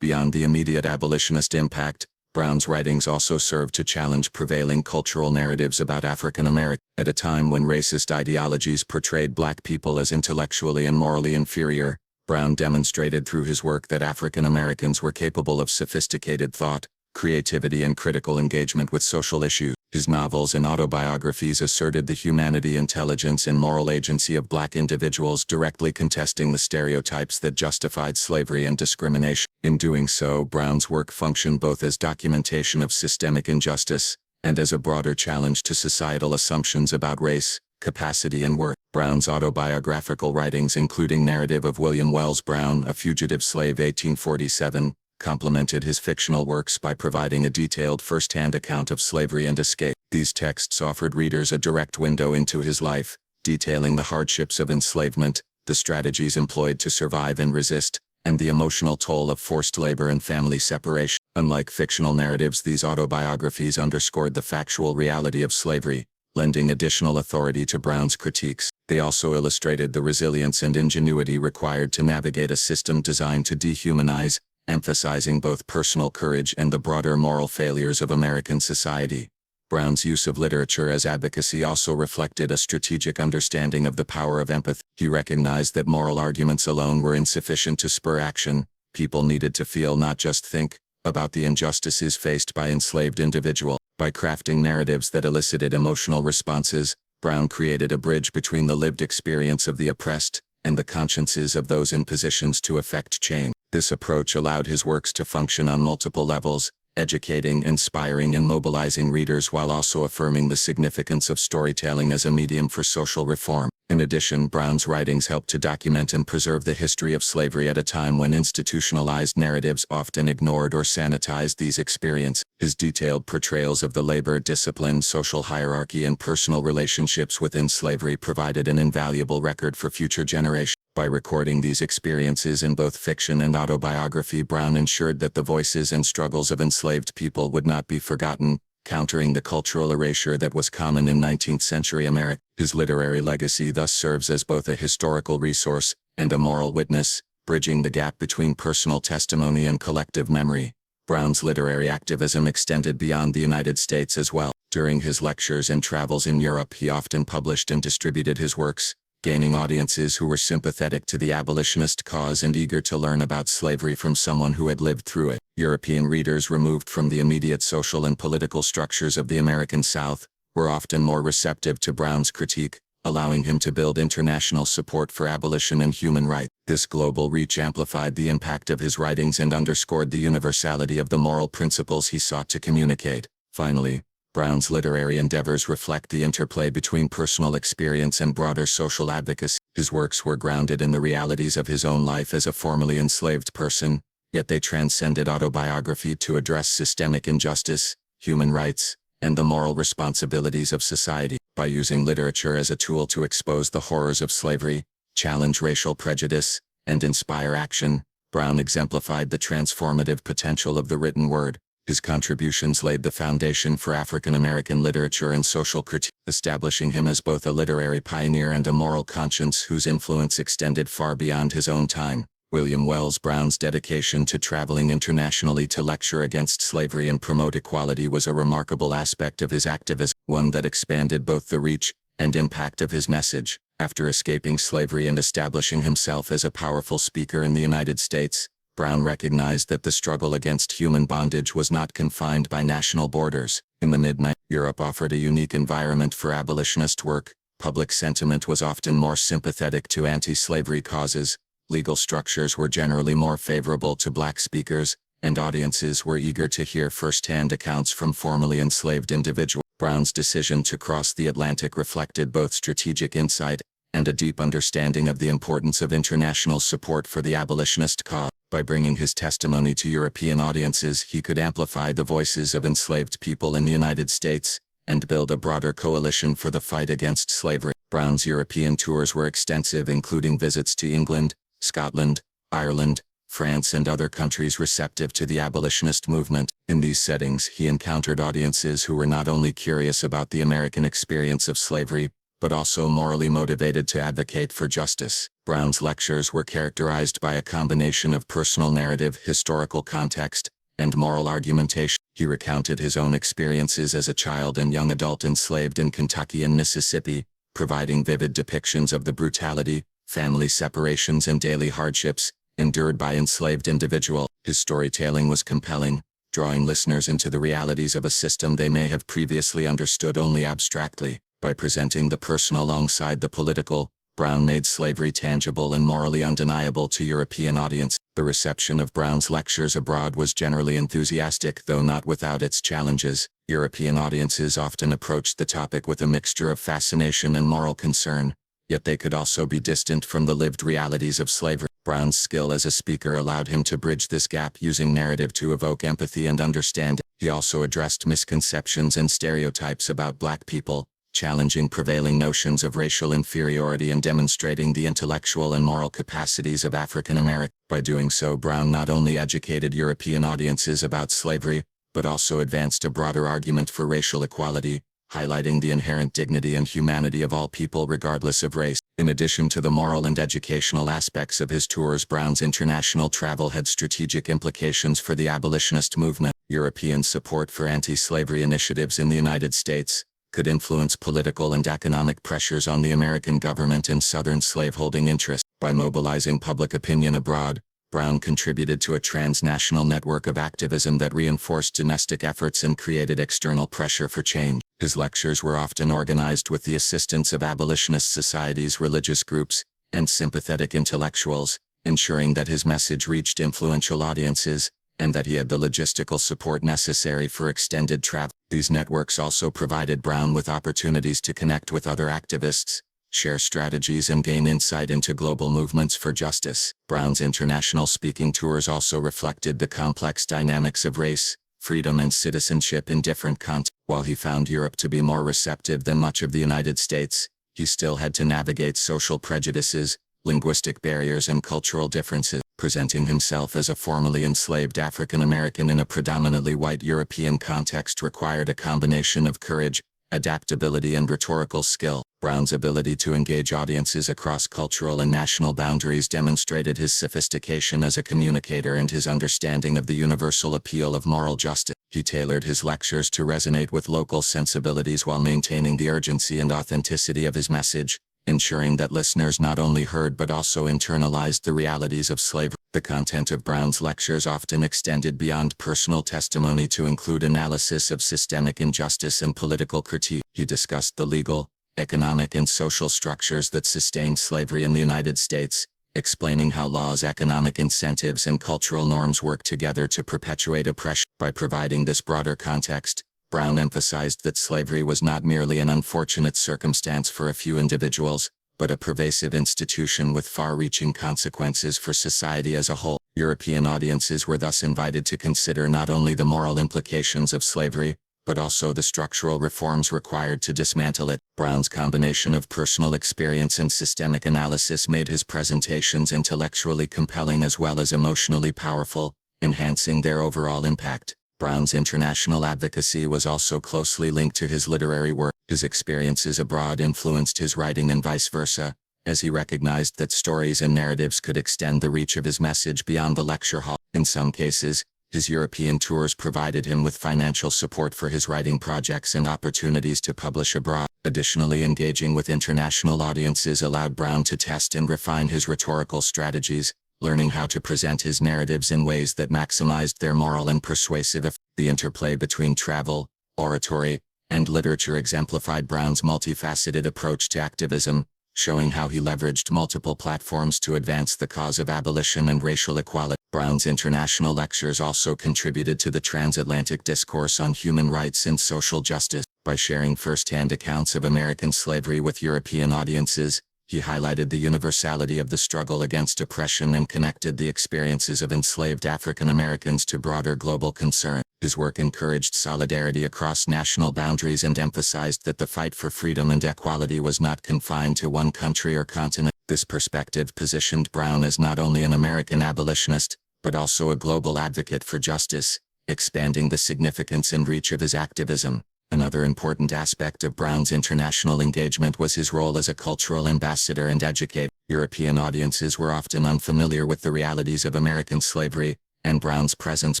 Beyond the immediate abolitionist impact, Brown's writings also served to challenge prevailing cultural narratives about African Americans. At a time when racist ideologies portrayed Black people as intellectually and morally inferior, Brown demonstrated through his work that African Americans were capable of sophisticated thought, creativity, and critical engagement with social issues. His novels and autobiographies asserted the humanity, intelligence, and moral agency of Black individuals, directly contesting the stereotypes that justified slavery and discrimination. In doing so, Brown's work functioned both as documentation of systemic injustice and as a broader challenge to societal assumptions about race, capacity, and worth. Brown's autobiographical writings, including Narrative of William Wells Brown, A Fugitive Slave 1847, complemented his fictional works by providing a detailed first-hand account of slavery and escape. These texts offered readers a direct window into his life, detailing the hardships of enslavement, the strategies employed to survive and resist, and the emotional toll of forced labor and family separation. Unlike fictional narratives, these autobiographies underscored the factual reality of slavery, lending additional authority to Brown's critiques. They also illustrated the resilience and ingenuity required to navigate a system designed to dehumanize, emphasizing both personal courage and the broader moral failures of American society. Brown's use of literature as advocacy also reflected a strategic understanding of the power of empathy. He recognized that moral arguments alone were insufficient to spur action. People needed to feel, not just think, about the injustices faced by enslaved individuals. By crafting narratives that elicited emotional responses, Brown created a bridge between the lived experience of the oppressed and the consciences of those in positions to effect change. This approach allowed his works to function on multiple levels, educating, inspiring, and mobilizing readers while also affirming the significance of storytelling as a medium for social reform. In addition, Brown's writings helped to document and preserve the history of slavery at a time when institutionalized narratives often ignored or sanitized these experiences. His detailed portrayals of the labor discipline, social hierarchy, and personal relationships within slavery provided an invaluable record for future generations. By recording these experiences in both fiction and autobiography, Brown ensured that the voices and struggles of enslaved people would not be forgotten, countering the cultural erasure that was common in 19th-century America. His literary legacy thus serves as both a historical resource and a moral witness, bridging the gap between personal testimony and collective memory. Brown's literary activism extended beyond the United States as well. During his lectures and travels in Europe, he often published and distributed his works, gaining audiences who were sympathetic to the abolitionist cause and eager to learn about slavery from someone who had lived through it. European readers, removed from the immediate social and political structures of the American South, were often more receptive to Brown's critique, allowing him to build international support for abolition and human rights. This global reach amplified the impact of his writings and underscored the universality of the moral principles he sought to communicate. Finally, Brown's literary endeavors reflect the interplay between personal experience and broader social advocacy. His works were grounded in the realities of his own life as a formerly enslaved person, yet they transcended autobiography to address systemic injustice, human rights, and the moral responsibilities of society. By using literature as a tool to expose the horrors of slavery, challenge racial prejudice, and inspire action, Brown exemplified the transformative potential of the written word. His contributions laid the foundation for African American literature and social critique, establishing him as both a literary pioneer and a moral conscience whose influence extended far beyond his own time. William Wells Brown's dedication to traveling internationally to lecture against slavery and promote equality was a remarkable aspect of his activism, one that expanded both the reach and impact of his message. After escaping slavery and establishing himself as a powerful speaker in the United States, Brown recognized that the struggle against human bondage was not confined by national borders. In the mid-90s, Europe offered a unique environment for abolitionist work. Public sentiment was often more sympathetic to anti-slavery causes, legal structures were generally more favorable to black speakers, and audiences were eager to hear first-hand accounts from formerly enslaved individuals. Brown's decision to cross the Atlantic reflected both strategic insight and a deep understanding of the importance of international support for the abolitionist cause. By bringing his testimony to European audiences, he could amplify the voices of enslaved people in the United States and build a broader coalition for the fight against slavery. Brown's European tours were extensive, including visits to England, Scotland, Ireland, France, and other countries receptive to the abolitionist movement. In these settings, he encountered audiences who were not only curious about the American experience of slavery, but also morally motivated to advocate for justice. Brown's lectures were characterized by a combination of personal narrative, historical context, and moral argumentation. He recounted his own experiences as a child and young adult enslaved in Kentucky and Mississippi, providing vivid depictions of the brutality, family separations, and daily hardships endured by enslaved individuals. His storytelling was compelling, drawing listeners into the realities of a system they may have previously understood only abstractly. By presenting the personal alongside the political, Brown made slavery tangible and morally undeniable to European audiences. The reception of Brown's lectures abroad was generally enthusiastic, though not without its challenges. European audiences often approached the topic with a mixture of fascination and moral concern, yet they could also be distant from the lived realities of slavery. Brown's skill as a speaker allowed him to bridge this gap, using narrative to evoke empathy and understanding. He also addressed misconceptions and stereotypes about black people, challenging prevailing notions of racial inferiority and demonstrating the intellectual and moral capacities of African Americans. By doing so, Brown not only educated European audiences about slavery, but also advanced a broader argument for racial equality, highlighting the inherent dignity and humanity of all people regardless of race. In addition to the moral and educational aspects of his tours, Brown's international travel had strategic implications for the abolitionist movement. European support for anti-slavery initiatives in the United States could influence political and economic pressures on the American government and Southern slaveholding interests. By mobilizing public opinion abroad, Brown contributed to a transnational network of activism that reinforced domestic efforts and created external pressure for change. His lectures were often organized with the assistance of abolitionist societies, religious groups, and sympathetic intellectuals, ensuring that his message reached influential audiences, and that he had the logistical support necessary for extended travel. These networks also provided Brown with opportunities to connect with other activists, share strategies, and gain insight into global movements for justice. Brown's international speaking tours also reflected the complex dynamics of race, freedom, and citizenship in different contexts. While he found Europe to be more receptive than much of the United States, he still had to navigate social prejudices, linguistic barriers, and cultural differences. Presenting himself as a formerly enslaved African American in a predominantly white European context required a combination of courage, adaptability, and rhetorical skill. Brown's ability to engage audiences across cultural and national boundaries demonstrated his sophistication as a communicator and his understanding of the universal appeal of moral justice. He tailored his lectures to resonate with local sensibilities while maintaining the urgency and authenticity of his message, ensuring that listeners not only heard but also internalized the realities of slavery. The content of Brown's lectures often extended beyond personal testimony to include analysis of systemic injustice and political critique. He discussed the legal, economic, and social structures that sustained slavery in the United States, explaining how laws, economic incentives, and cultural norms work together to perpetuate oppression. By providing this broader context, Brown emphasized that slavery was not merely an unfortunate circumstance for a few individuals, but a pervasive institution with far-reaching consequences for society as a whole. European audiences were thus invited to consider not only the moral implications of slavery, but also the structural reforms required to dismantle it. Brown's combination of personal experience and systemic analysis made his presentations intellectually compelling as well as emotionally powerful, enhancing their overall impact. Brown's international advocacy was also closely linked to his literary work. His experiences abroad influenced his writing and vice versa, as he recognized that stories and narratives could extend the reach of his message beyond the lecture hall. In some cases, his European tours provided him with financial support for his writing projects and opportunities to publish abroad. Additionally, engaging with international audiences allowed Brown to test and refine his rhetorical strategies, learning how to present his narratives in ways that maximized their moral and persuasive effect. The interplay between travel, oratory, and literature exemplified Brown's multifaceted approach to activism, showing how he leveraged multiple platforms to advance the cause of abolition and racial equality. Brown's international lectures also contributed to the transatlantic discourse on human rights and social justice. By sharing first-hand accounts of American slavery with European audiences, he highlighted the universality of the struggle against oppression and connected the experiences of enslaved African Americans to broader global concern. His work encouraged solidarity across national boundaries and emphasized that the fight for freedom and equality was not confined to one country or continent. This perspective positioned Brown as not only an American abolitionist, but also a global advocate for justice, expanding the significance and reach of his activism. Another important aspect of Brown's international engagement was his role as a cultural ambassador and educator. European audiences were often unfamiliar with the realities of American slavery, and Brown's presence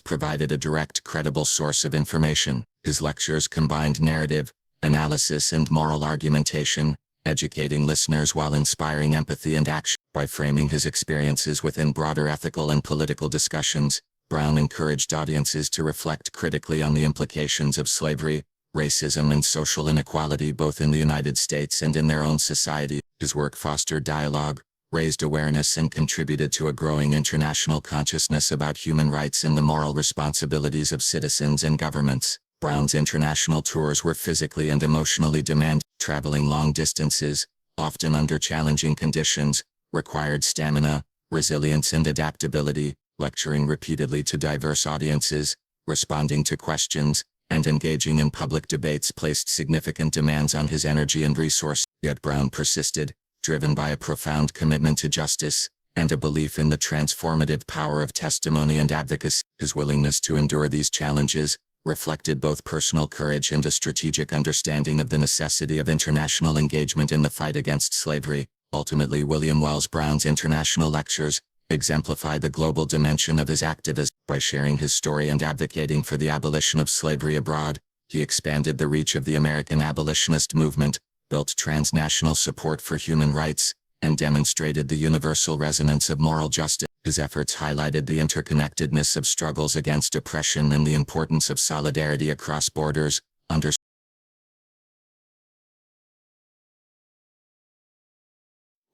provided a direct, credible source of information. His lectures combined narrative, analysis, and moral argumentation, educating listeners while inspiring empathy and action. By framing his experiences within broader ethical and political discussions, Brown encouraged audiences to reflect critically on the implications of slavery, racism, and social inequality both in the United States and in their own society. His work fostered dialogue, raised awareness, and contributed to a growing international consciousness about human rights and the moral responsibilities of citizens and governments. Brown's international tours were physically and emotionally demanding. Traveling long distances, often under challenging conditions, required stamina, resilience, and adaptability. Lecturing repeatedly to diverse audiences, responding to questions, and engaging in public debates placed significant demands on his energy and resources. Yet Brown persisted, driven by a profound commitment to justice, and a belief in the transformative power of testimony and advocacy. His willingness to endure these challenges reflected both personal courage and a strategic understanding of the necessity of international engagement in the fight against slavery. Ultimately, William Wells Brown's international lectures exemplify the global dimension of his activism. By sharing his story and advocating for the abolition of slavery abroad, he expanded the reach of the American abolitionist movement, built transnational support for human rights, and demonstrated the universal resonance of moral justice. His efforts highlighted the interconnectedness of struggles against oppression and the importance of solidarity across borders.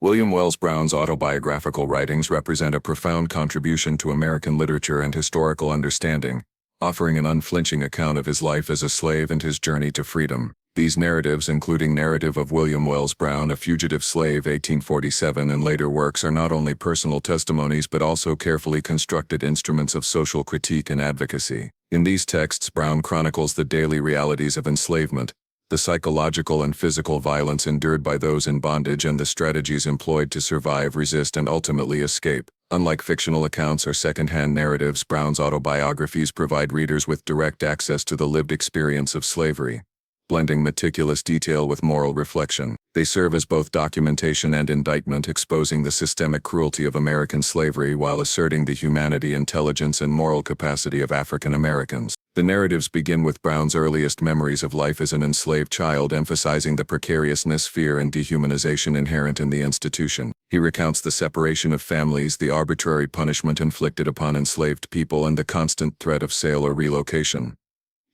William Wells Brown's autobiographical writings represent a profound contribution to American literature and historical understanding, offering an unflinching account of his life as a slave and his journey to freedom. These narratives, including Narrative of William Wells Brown, A Fugitive Slave, 1847, and later works, are not only personal testimonies but also carefully constructed instruments of social critique and advocacy. In these texts, Brown chronicles the daily realities of enslavement, the psychological and physical violence endured by those in bondage, and the strategies employed to survive, resist, and ultimately escape. Unlike fictional accounts or second-hand narratives, Brown's autobiographies provide readers with direct access to the lived experience of slavery. Blending meticulous detail with moral reflection, they serve as both documentation and indictment, exposing the systemic cruelty of American slavery while asserting the humanity, intelligence, and moral capacity of African Americans. The narratives begin with Brown's earliest memories of life as an enslaved child, emphasizing the precariousness, fear, and dehumanization inherent in the institution. He recounts the separation of families, the arbitrary punishment inflicted upon enslaved people, and the constant threat of sale or relocation.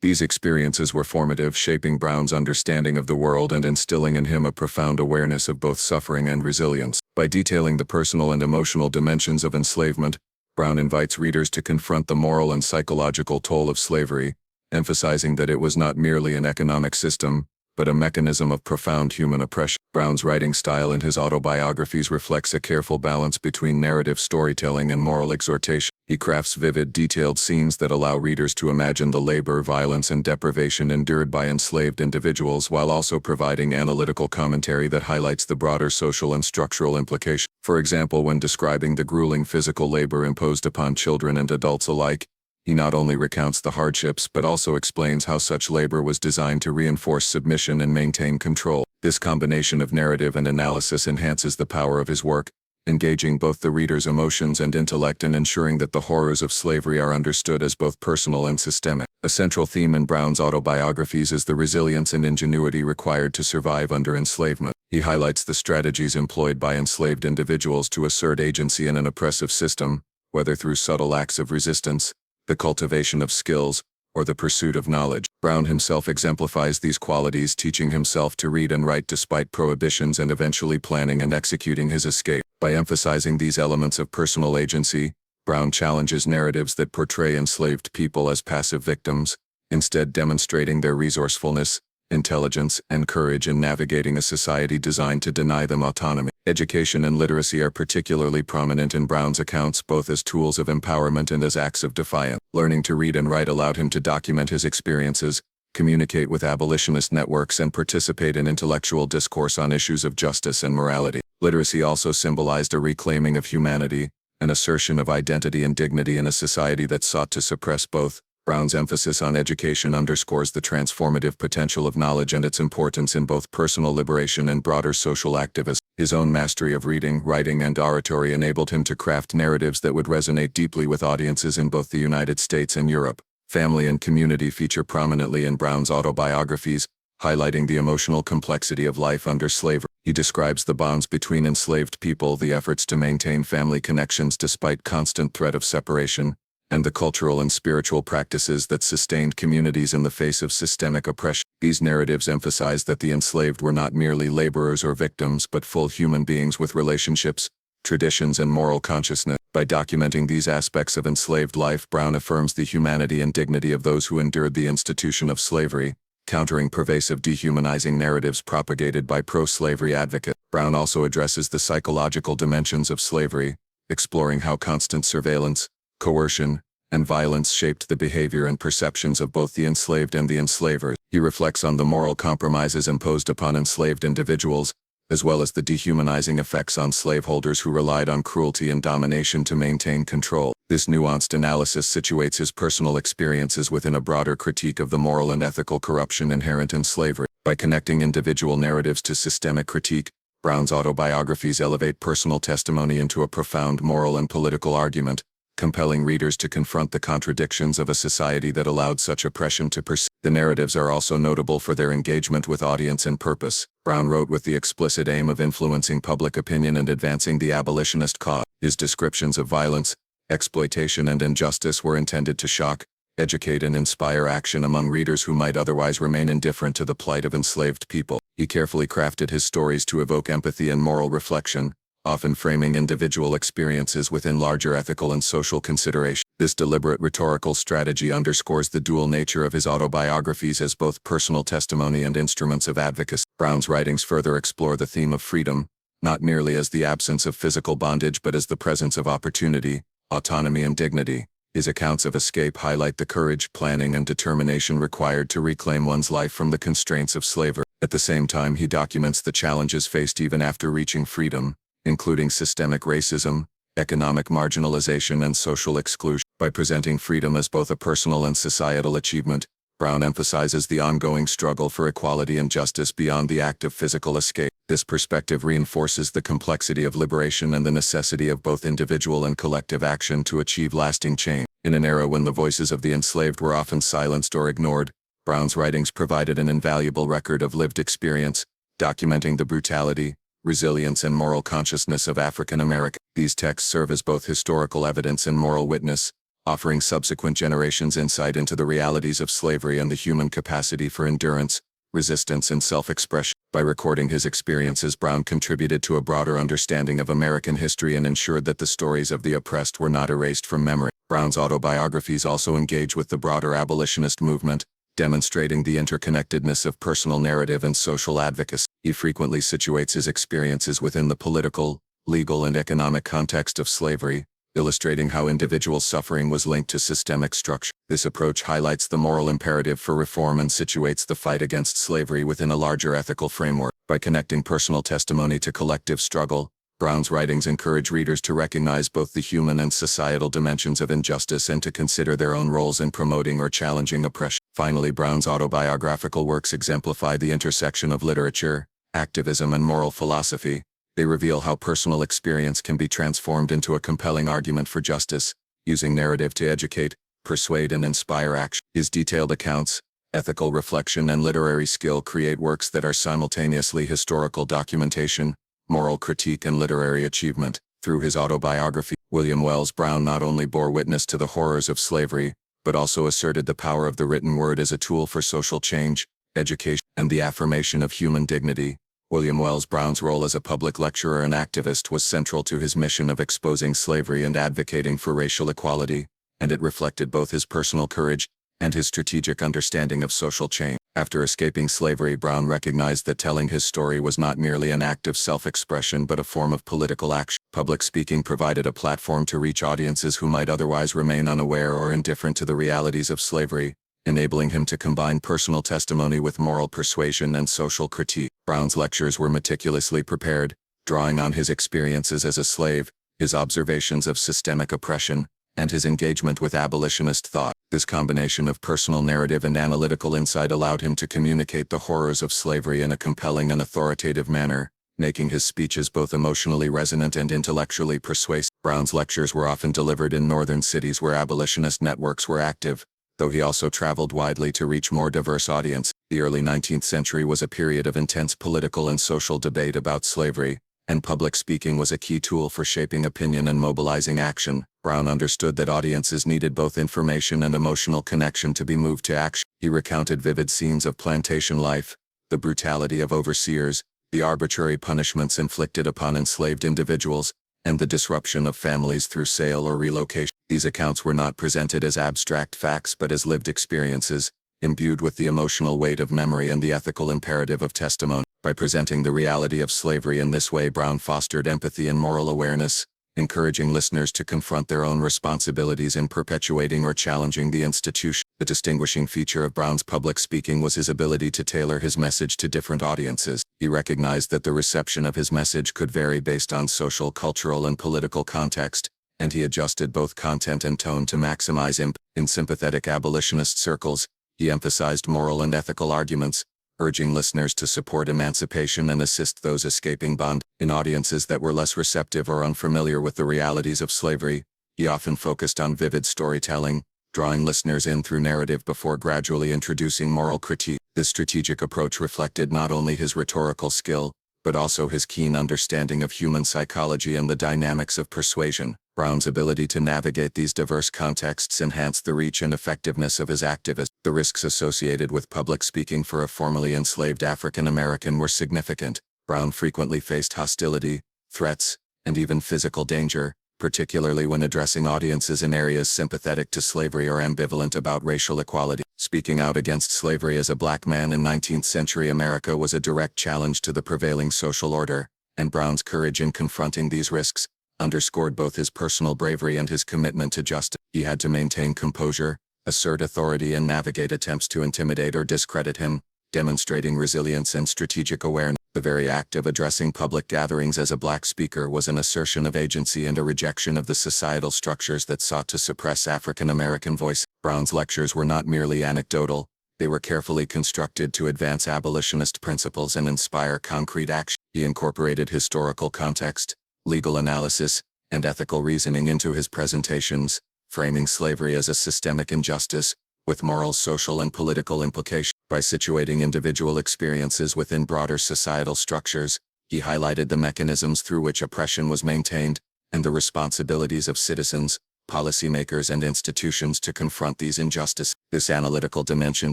These experiences were formative, shaping Brown's understanding of the world and instilling in him a profound awareness of both suffering and resilience. By detailing the personal and emotional dimensions of enslavement, Brown invites readers to confront the moral and psychological toll of slavery, emphasizing that it was not merely an economic system, but a mechanism of profound human oppression. Brown's writing style in his autobiographies reflects a careful balance between narrative storytelling and moral exhortation. He crafts vivid, detailed scenes that allow readers to imagine the labor, violence, and deprivation endured by enslaved individuals, while also providing analytical commentary that highlights the broader social and structural implications. For example, when describing the grueling physical labor imposed upon children and adults alike, he not only recounts the hardships but also explains how such labor was designed to reinforce submission and maintain control. This combination of narrative and analysis enhances the power of his work, engaging both the reader's emotions and intellect and ensuring that the horrors of slavery are understood as both personal and systemic. A central theme in Brown's autobiographies is the resilience and ingenuity required to survive under enslavement. He highlights the strategies employed by enslaved individuals to assert agency in an oppressive system, whether through subtle acts of resistance, the cultivation of skills, or the pursuit of knowledge. Brown himself exemplifies these qualities, teaching himself to read and write despite prohibitions and eventually planning and executing his escape. By emphasizing these elements of personal agency, Brown challenges narratives that portray enslaved people as passive victims, instead demonstrating their resourcefulness, intelligence, and courage in navigating a society designed to deny them autonomy. Education and literacy are particularly prominent in Brown's accounts, both as tools of empowerment and as acts of defiance. Learning to read and write allowed him to document his experiences, communicate with abolitionist networks, and participate in intellectual discourse on issues of justice and morality. Literacy also symbolized a reclaiming of humanity, an assertion of identity and dignity in a society that sought to suppress both. Brown's emphasis on education underscores the transformative potential of knowledge and its importance in both personal liberation and broader social activism. His own mastery of reading, writing, and oratory enabled him to craft narratives that would resonate deeply with audiences in both the United States and Europe. Family and community feature prominently in Brown's autobiographies, highlighting the emotional complexity of life under slavery. He describes the bonds between enslaved people, the efforts to maintain family connections despite constant threat of separation, and the cultural and spiritual practices that sustained communities in the face of systemic oppression. These narratives emphasize that the enslaved were not merely laborers or victims but full human beings with relationships, traditions, and moral consciousness. By documenting these aspects of enslaved life, Brown affirms the humanity and dignity of those who endured the institution of slavery, countering pervasive dehumanizing narratives propagated by pro-slavery advocates. Brown also addresses the psychological dimensions of slavery, exploring how constant surveillance, coercion, and violence shaped the behavior and perceptions of both the enslaved and the enslavers. He reflects on the moral compromises imposed upon enslaved individuals, as well as the dehumanizing effects on slaveholders who relied on cruelty and domination to maintain control. This nuanced analysis situates his personal experiences within a broader critique of the moral and ethical corruption inherent in slavery. By connecting individual narratives to systemic critique, Brown's autobiographies elevate personal testimony into a profound moral and political argument, compelling readers to confront the contradictions of a society that allowed such oppression to persist. The narratives are also notable for their engagement with audience and purpose. Brown wrote with the explicit aim of influencing public opinion and advancing the abolitionist cause. His descriptions of violence, exploitation, and injustice were intended to shock, educate, and inspire action among readers who might otherwise remain indifferent to the plight of enslaved people. He carefully crafted his stories to evoke empathy and moral reflection, often framing individual experiences within larger ethical and social considerations. This deliberate rhetorical strategy underscores the dual nature of his autobiographies as both personal testimony and instruments of advocacy. Brown's writings further explore the theme of freedom, not merely as the absence of physical bondage but as the presence of opportunity, autonomy, and dignity. His accounts of escape highlight the courage, planning, and determination required to reclaim one's life from the constraints of slavery. At the same time, he documents the challenges faced even after reaching freedom, including systemic racism, economic marginalization, and social exclusion. By presenting freedom as both a personal and societal achievement, Brown emphasizes the ongoing struggle for equality and justice beyond the act of physical escape. This perspective reinforces the complexity of liberation and the necessity of both individual and collective action to achieve lasting change. In an era when the voices of the enslaved were often silenced or ignored, Brown's writings provided an invaluable record of lived experience, documenting the brutality, resilience, and moral consciousness of African Americans. These texts serve as both historical evidence and moral witness, offering subsequent generations insight into the realities of slavery and the human capacity for endurance, resistance, and self-expression. By recording his experiences, Brown contributed to a broader understanding of American history and ensured that the stories of the oppressed were not erased from memory. Brown's autobiographies also engage with the broader abolitionist movement, demonstrating the interconnectedness of personal narrative and social advocacy. He frequently situates his experiences within the political, legal, and economic context of slavery, illustrating how individual suffering was linked to systemic structure. This approach highlights the moral imperative for reform and situates the fight against slavery within a larger ethical framework. By connecting personal testimony to collective struggle, Brown's writings encourage readers to recognize both the human and societal dimensions of injustice and to consider their own roles in promoting or challenging oppression. Finally, Brown's autobiographical works exemplify the intersection of literature, activism, and moral philosophy. They reveal how personal experience can be transformed into a compelling argument for justice, using narrative to educate, persuade, and inspire action. His detailed accounts, ethical reflection, and literary skill create works that are simultaneously historical documentation, moral critique, and literary achievement. Through his autobiography, William Wells Brown not only bore witness to the horrors of slavery, but also asserted the power of the written word as a tool for social change, education, and the affirmation of human dignity. William Wells Brown's role as a public lecturer and activist was central to his mission of exposing slavery and advocating for racial equality, and it reflected both his personal courage and his strategic understanding of social change. After escaping slavery, Brown recognized that telling his story was not merely an act of self-expression but a form of political action. Public speaking provided a platform to reach audiences who might otherwise remain unaware or indifferent to the realities of slavery, enabling him to combine personal testimony with moral persuasion and social critique. Brown's lectures were meticulously prepared, drawing on his experiences as a slave, his observations of systemic oppression, and his engagement with abolitionist thought. This combination of personal narrative and analytical insight allowed him to communicate the horrors of slavery in a compelling and authoritative manner, making his speeches both emotionally resonant and intellectually persuasive. Brown's lectures were often delivered in northern cities where abolitionist networks were active, though he also traveled widely to reach more diverse audiences. The early 19th century was a period of intense political and social debate about slavery, and public speaking was a key tool for shaping opinion and mobilizing action. Brown understood that audiences needed both information and emotional connection to be moved to action. He recounted vivid scenes of plantation life, the brutality of overseers, the arbitrary punishments inflicted upon enslaved individuals, and the disruption of families through sale or relocation. These accounts were not presented as abstract facts but as lived experiences, imbued with the emotional weight of memory and the ethical imperative of testimony. By presenting the reality of slavery in this way, Brown fostered empathy and moral awareness, encouraging listeners to confront their own responsibilities in perpetuating or challenging the institution. The distinguishing feature of Brown's public speaking was his ability to tailor his message to different audiences. He recognized that the reception of his message could vary based on social, cultural, and political context, and he adjusted both content and tone to maximize impact. In sympathetic abolitionist circles, he emphasized moral and ethical arguments, urging listeners to support emancipation and assist those escaping bondage. In audiences that were less receptive or unfamiliar with the realities of slavery, he often focused on vivid storytelling, drawing listeners in through narrative before gradually introducing moral critique. This strategic approach reflected not only his rhetorical skill, but also his keen understanding of human psychology and the dynamics of persuasion. Brown's ability to navigate these diverse contexts enhanced the reach and effectiveness of his activism. The risks associated with public speaking for a formerly enslaved African American were significant. Brown frequently faced hostility, threats, and even physical danger, particularly when addressing audiences in areas sympathetic to slavery or ambivalent about racial equality. Speaking out against slavery as a black man in 19th-century America was a direct challenge to the prevailing social order, and Brown's courage in confronting these risks underscored both his personal bravery and his commitment to justice. He had to maintain composure, assert authority, and navigate attempts to intimidate or discredit him, demonstrating resilience and strategic awareness. The very act of addressing public gatherings as a black speaker was an assertion of agency and a rejection of the societal structures that sought to suppress African American voice. Brown's lectures were not merely anecdotal, they were carefully constructed to advance abolitionist principles and inspire concrete action. He incorporated historical context, legal analysis, and ethical reasoning into his presentations, framing slavery as a systemic injustice, with moral, social, and political implications. By situating individual experiences within broader societal structures, he highlighted the mechanisms through which oppression was maintained, and the responsibilities of citizens, policymakers, and institutions to confront these injustices. This analytical dimension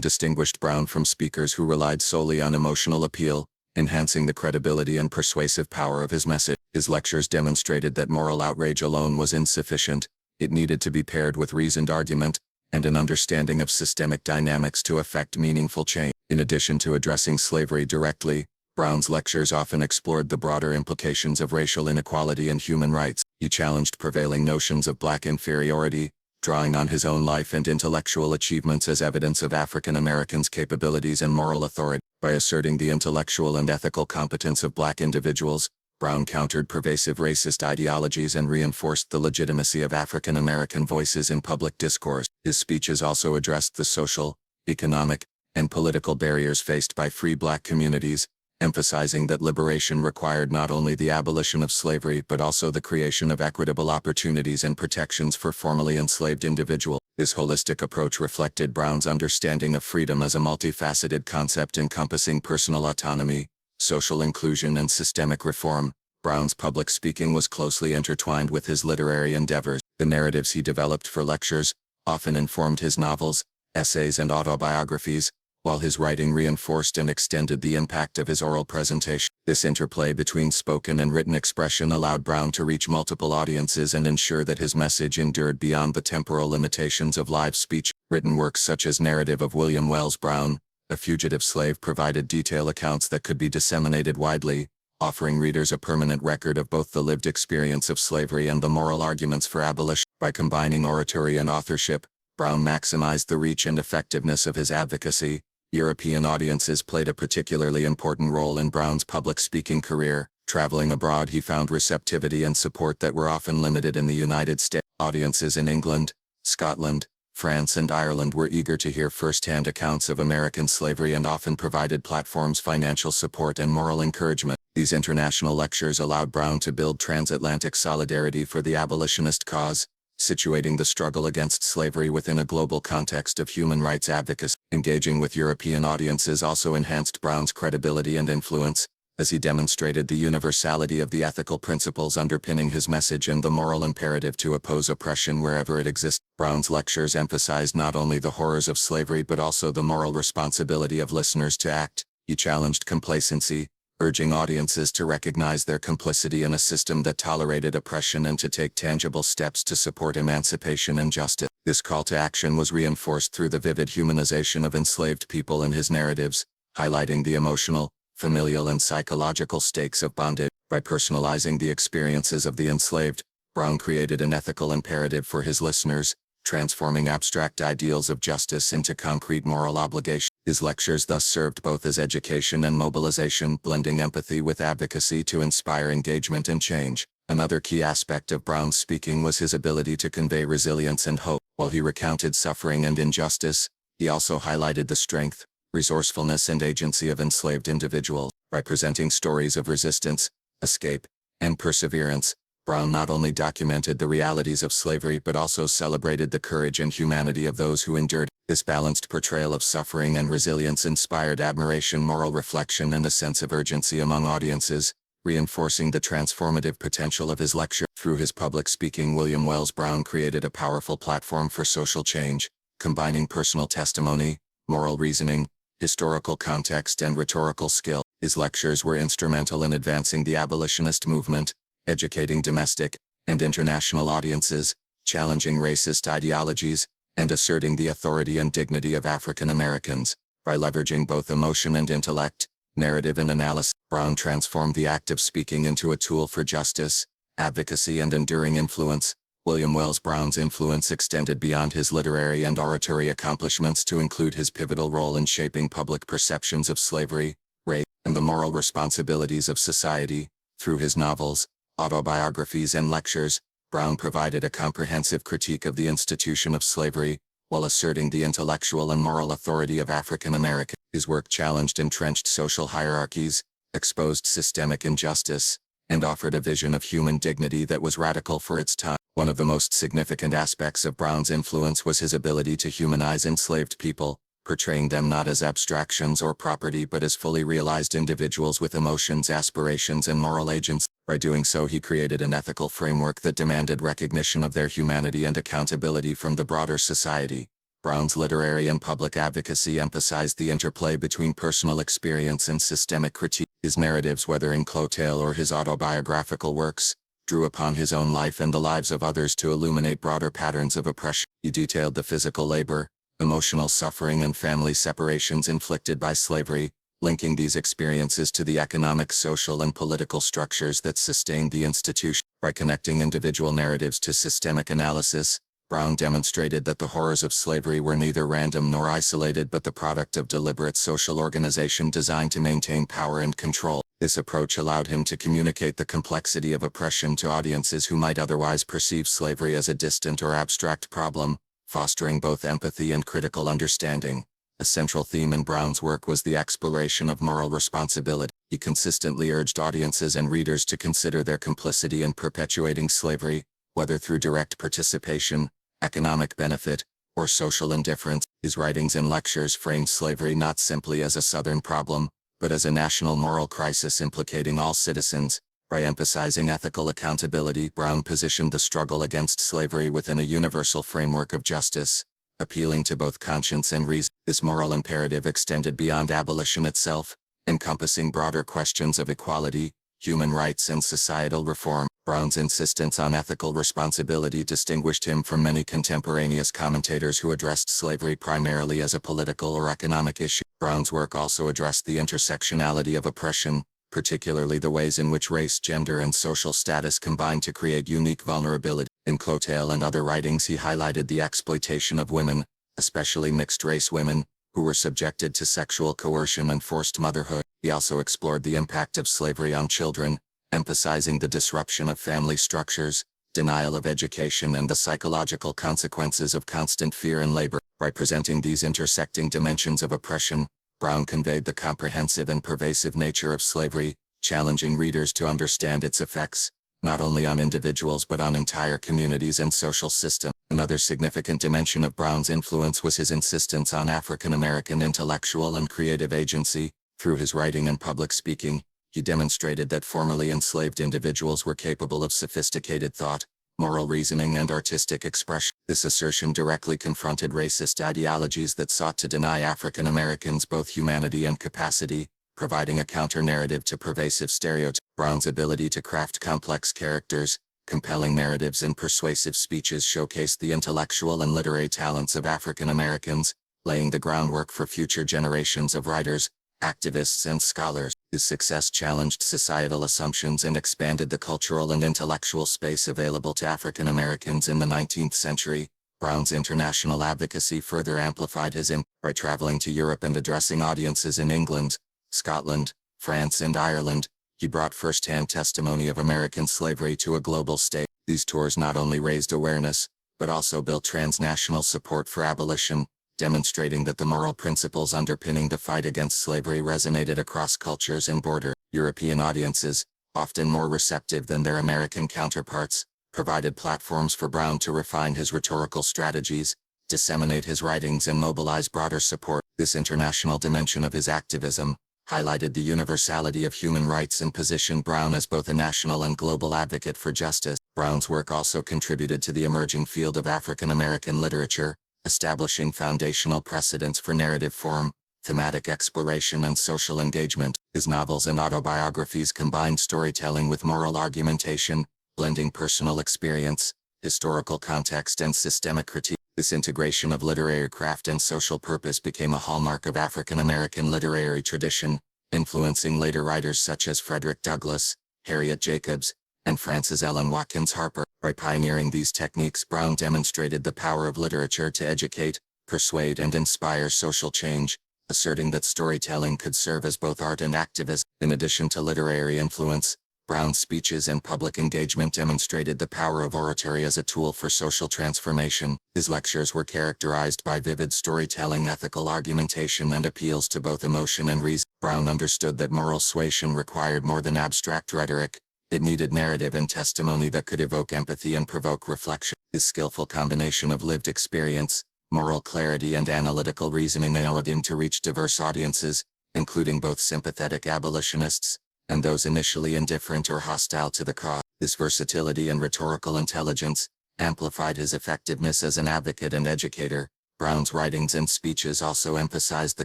distinguished Brown from speakers who relied solely on emotional appeal, enhancing the credibility and persuasive power of his message. His lectures demonstrated that moral outrage alone was insufficient. It needed to be paired with reasoned argument and an understanding of systemic dynamics to effect meaningful change. In addition to addressing slavery directly, Brown's lectures often explored the broader implications of racial inequality and human rights. He challenged prevailing notions of black inferiority, drawing on his own life and intellectual achievements as evidence of African Americans' capabilities and moral authority. By asserting the intellectual and ethical competence of black individuals, Brown countered pervasive racist ideologies and reinforced the legitimacy of African American voices in public discourse. His speeches also addressed the social, economic, and political barriers faced by free black communities, emphasizing that liberation required not only the abolition of slavery but also the creation of equitable opportunities and protections for formerly enslaved individuals. This holistic approach reflected Brown's understanding of freedom as a multifaceted concept encompassing personal autonomy, social inclusion, and systemic reform. Brown's public speaking was closely intertwined with his literary endeavors. The narratives he developed for lectures often informed his novels, essays, and autobiographies, while his writing reinforced and extended the impact of his oral presentation. This interplay between spoken and written expression allowed Brown to reach multiple audiences and ensure that his message endured beyond the temporal limitations of live speech. Written works such as Narrative of William Wells Brown, A Fugitive Slave provided detailed accounts that could be disseminated widely, offering readers a permanent record of both the lived experience of slavery and the moral arguments for abolition. By combining oratory and authorship, Brown maximized the reach and effectiveness of his advocacy. European audiences played a particularly important role in Brown's public speaking career. Traveling abroad, he found receptivity and support that were often limited in the United States. Audiences in England, Scotland, France, and Ireland were eager to hear first-hand accounts of American slavery and often provided platforms, financial support, and moral encouragement. These international lectures allowed Brown to build transatlantic solidarity for the abolitionist cause, situating the struggle against slavery within a global context of human rights advocacy. Engaging with European audiences also enhanced Brown's credibility and influence, as he demonstrated the universality of the ethical principles underpinning his message and the moral imperative to oppose oppression wherever it exists. Brown's lectures emphasized not only the horrors of slavery but also the moral responsibility of listeners to act. He challenged complacency, urging audiences to recognize their complicity in a system that tolerated oppression and to take tangible steps to support emancipation and justice. This call to action was reinforced through the vivid humanization of enslaved people in his narratives, highlighting the emotional, familial, and psychological stakes of bondage. By personalizing the experiences of the enslaved, Brown created an ethical imperative for his listeners, transforming abstract ideals of justice into concrete moral obligations. His lectures thus served both as education and mobilization, blending empathy with advocacy to inspire engagement and change. Another key aspect of Brown's speaking was his ability to convey resilience and hope. While he recounted suffering and injustice, he also highlighted the strength, resourcefulness, and agency of enslaved individuals. By presenting stories of resistance, escape, and perseverance, Brown not only documented the realities of slavery but also celebrated the courage and humanity of those who endured. This balanced portrayal of suffering and resilience inspired admiration, moral reflection, and a sense of urgency among audiences, reinforcing the transformative potential of his lecture. Through his public speaking, William Wells Brown created a powerful platform for social change, combining personal testimony, moral reasoning, historical context, and rhetorical skill. His lectures were instrumental in advancing the abolitionist movement, educating domestic and international audiences, challenging racist ideologies, and asserting the authority and dignity of African Americans. By leveraging both emotion and intellect, narrative and analysis, Brown transformed the act of speaking into a tool for justice, advocacy, and enduring influence. William Wells Brown's influence extended beyond his literary and oratory accomplishments to include his pivotal role in shaping public perceptions of slavery, race, and the moral responsibilities of society. Through his novels, autobiographies, and lectures, Brown provided a comprehensive critique of the institution of slavery, while asserting the intellectual and moral authority of African Americans. His work challenged entrenched social hierarchies, exposed systemic injustice, and offered a vision of human dignity that was radical for its time. One of the most significant aspects of Brown's influence was his ability to humanize enslaved people, portraying them not as abstractions or property but as fully realized individuals with emotions, aspirations, and moral agents. By doing so, he created an ethical framework that demanded recognition of their humanity and accountability from the broader society. Brown's literary and public advocacy emphasized the interplay between personal experience and systemic critique. His narratives, whether in clothtail or his autobiographical works, drew upon his own life and the lives of others to illuminate broader patterns of oppression. He detailed the physical labor, emotional suffering and family separations inflicted by slavery, linking these experiences to the economic, social and political structures that sustained the institution. By connecting individual narratives to systemic analysis, Brown demonstrated that the horrors of slavery were neither random nor isolated but the product of deliberate social organization designed to maintain power and control. This approach allowed him to communicate the complexity of oppression to audiences who might otherwise perceive slavery as a distant or abstract problem, fostering both empathy and critical understanding. A central theme in Brown's work was the exploration of moral responsibility. He consistently urged audiences and readers to consider their complicity in perpetuating slavery, whether through direct participation, economic benefit, or social indifference. His writings and lectures framed slavery not simply as a Southern problem, but as a national moral crisis implicating all citizens. By emphasizing ethical accountability, Brown positioned the struggle against slavery within a universal framework of justice, appealing to both conscience and reason. This moral imperative extended beyond abolition itself, encompassing broader questions of equality, human rights and societal reform. Brown's insistence on ethical responsibility distinguished him from many contemporaneous commentators who addressed slavery primarily as a political or economic issue. Brown's work also addressed the intersectionality of oppression, particularly the ways in which race, gender and social status combine to create unique vulnerability. In Clotail and other writings he highlighted the exploitation of women, especially mixed-race women, who were subjected to sexual coercion and forced motherhood. He also explored the impact of slavery on children, emphasizing the disruption of family structures, denial of education and the psychological consequences of constant fear and labor. By presenting these intersecting dimensions of oppression, Brown conveyed the comprehensive and pervasive nature of slavery, challenging readers to understand its effects, not only on individuals but on entire communities and social systems. Another significant dimension of Brown's influence was his insistence on African American intellectual and creative agency. Through his writing and public speaking, he demonstrated that formerly enslaved individuals were capable of sophisticated thought, moral reasoning and artistic expression. This assertion directly confronted racist ideologies that sought to deny African Americans both humanity and capacity, providing a counter-narrative to pervasive stereotypes. Brown's ability to craft complex characters, compelling narratives and persuasive speeches showcased the intellectual and literary talents of African Americans, laying the groundwork for future generations of writers, activists and scholars. His success challenged societal assumptions and expanded the cultural and intellectual space available to African Americans in the 19th century. Brown's international advocacy further amplified his impact. By traveling to Europe and addressing audiences in England, Scotland, France and Ireland, he brought first-hand testimony of American slavery to a global stage. These tours not only raised awareness, but also built transnational support for abolition, demonstrating that the moral principles underpinning the fight against slavery resonated across cultures and borders. European audiences, often more receptive than their American counterparts, provided platforms for Brown to refine his rhetorical strategies, disseminate his writings and mobilize broader support. This international dimension of his activism highlighted the universality of human rights and positioned Brown as both a national and global advocate for justice. Brown's work also contributed to the emerging field of African American literature, establishing foundational precedents for narrative form, thematic exploration and social engagement. His novels and autobiographies combined storytelling with moral argumentation, blending personal experience, historical context and systemic critique. This integration of literary craft and social purpose became a hallmark of African American literary tradition, influencing later writers such as Frederick Douglass, Harriet Jacobs, and Frances Ellen Watkins Harper. By pioneering these techniques, Brown demonstrated the power of literature to educate, persuade and inspire social change, asserting that storytelling could serve as both art and activism. In addition to literary influence, Brown's speeches and public engagement demonstrated the power of oratory as a tool for social transformation. His lectures were characterized by vivid storytelling, ethical argumentation, and appeals to both emotion and reason. Brown understood that moral suasion required more than abstract rhetoric. It needed narrative and testimony that could evoke empathy and provoke reflection. His skillful combination of lived experience, moral clarity, and analytical reasoning allowed him to reach diverse audiences, including both sympathetic abolitionists and those initially indifferent or hostile to the cause. His versatility and rhetorical intelligence amplified his effectiveness as an advocate and educator. Brown's writings and speeches also emphasized the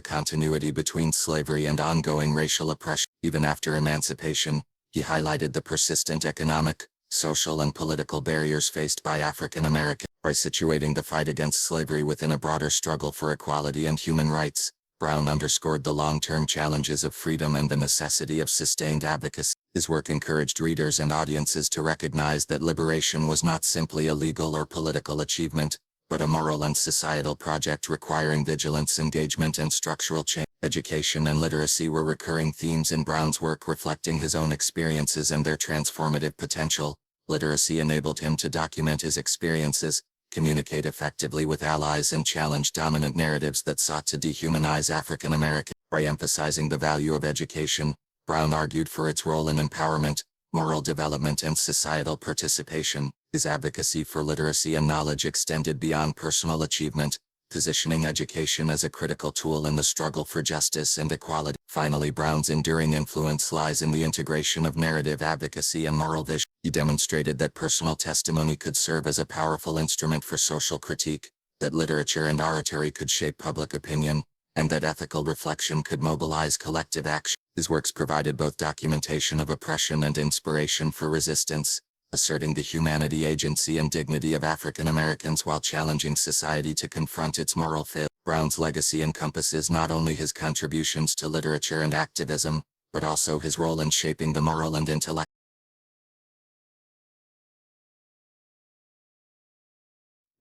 continuity between slavery and ongoing racial oppression. Even after emancipation, he highlighted the persistent economic, social and political barriers faced by African Americans. By situating the fight against slavery within a broader struggle for equality and human rights, Brown underscored the long-term challenges of freedom and the necessity of sustained advocacy. His work encouraged readers and audiences to recognize that liberation was not simply a legal or political achievement, but a moral and societal project requiring vigilance, engagement, and structural change. Education and literacy were recurring themes in Brown's work, reflecting his own experiences and their transformative potential. Literacy enabled him to document his experiences, communicate effectively with allies, and challenge dominant narratives that sought to dehumanize African Americans. By emphasizing the value of education, Brown argued for its role in empowerment, moral development, and societal participation. His advocacy for literacy and knowledge extended beyond personal achievement, positioning education as a critical tool in the struggle for justice and equality. Finally, Brown's enduring influence lies in the integration of narrative advocacy and moral vision. He demonstrated that personal testimony could serve as a powerful instrument for social critique, that literature and oratory could shape public opinion, and that ethical reflection could mobilize collective action. His works provided both documentation of oppression and inspiration for resistance, asserting the humanity, agency, and dignity of African Americans while challenging society to confront its moral failures. Brown's legacy encompasses not only his contributions to literature and activism, but also his role in shaping the moral and intellectual.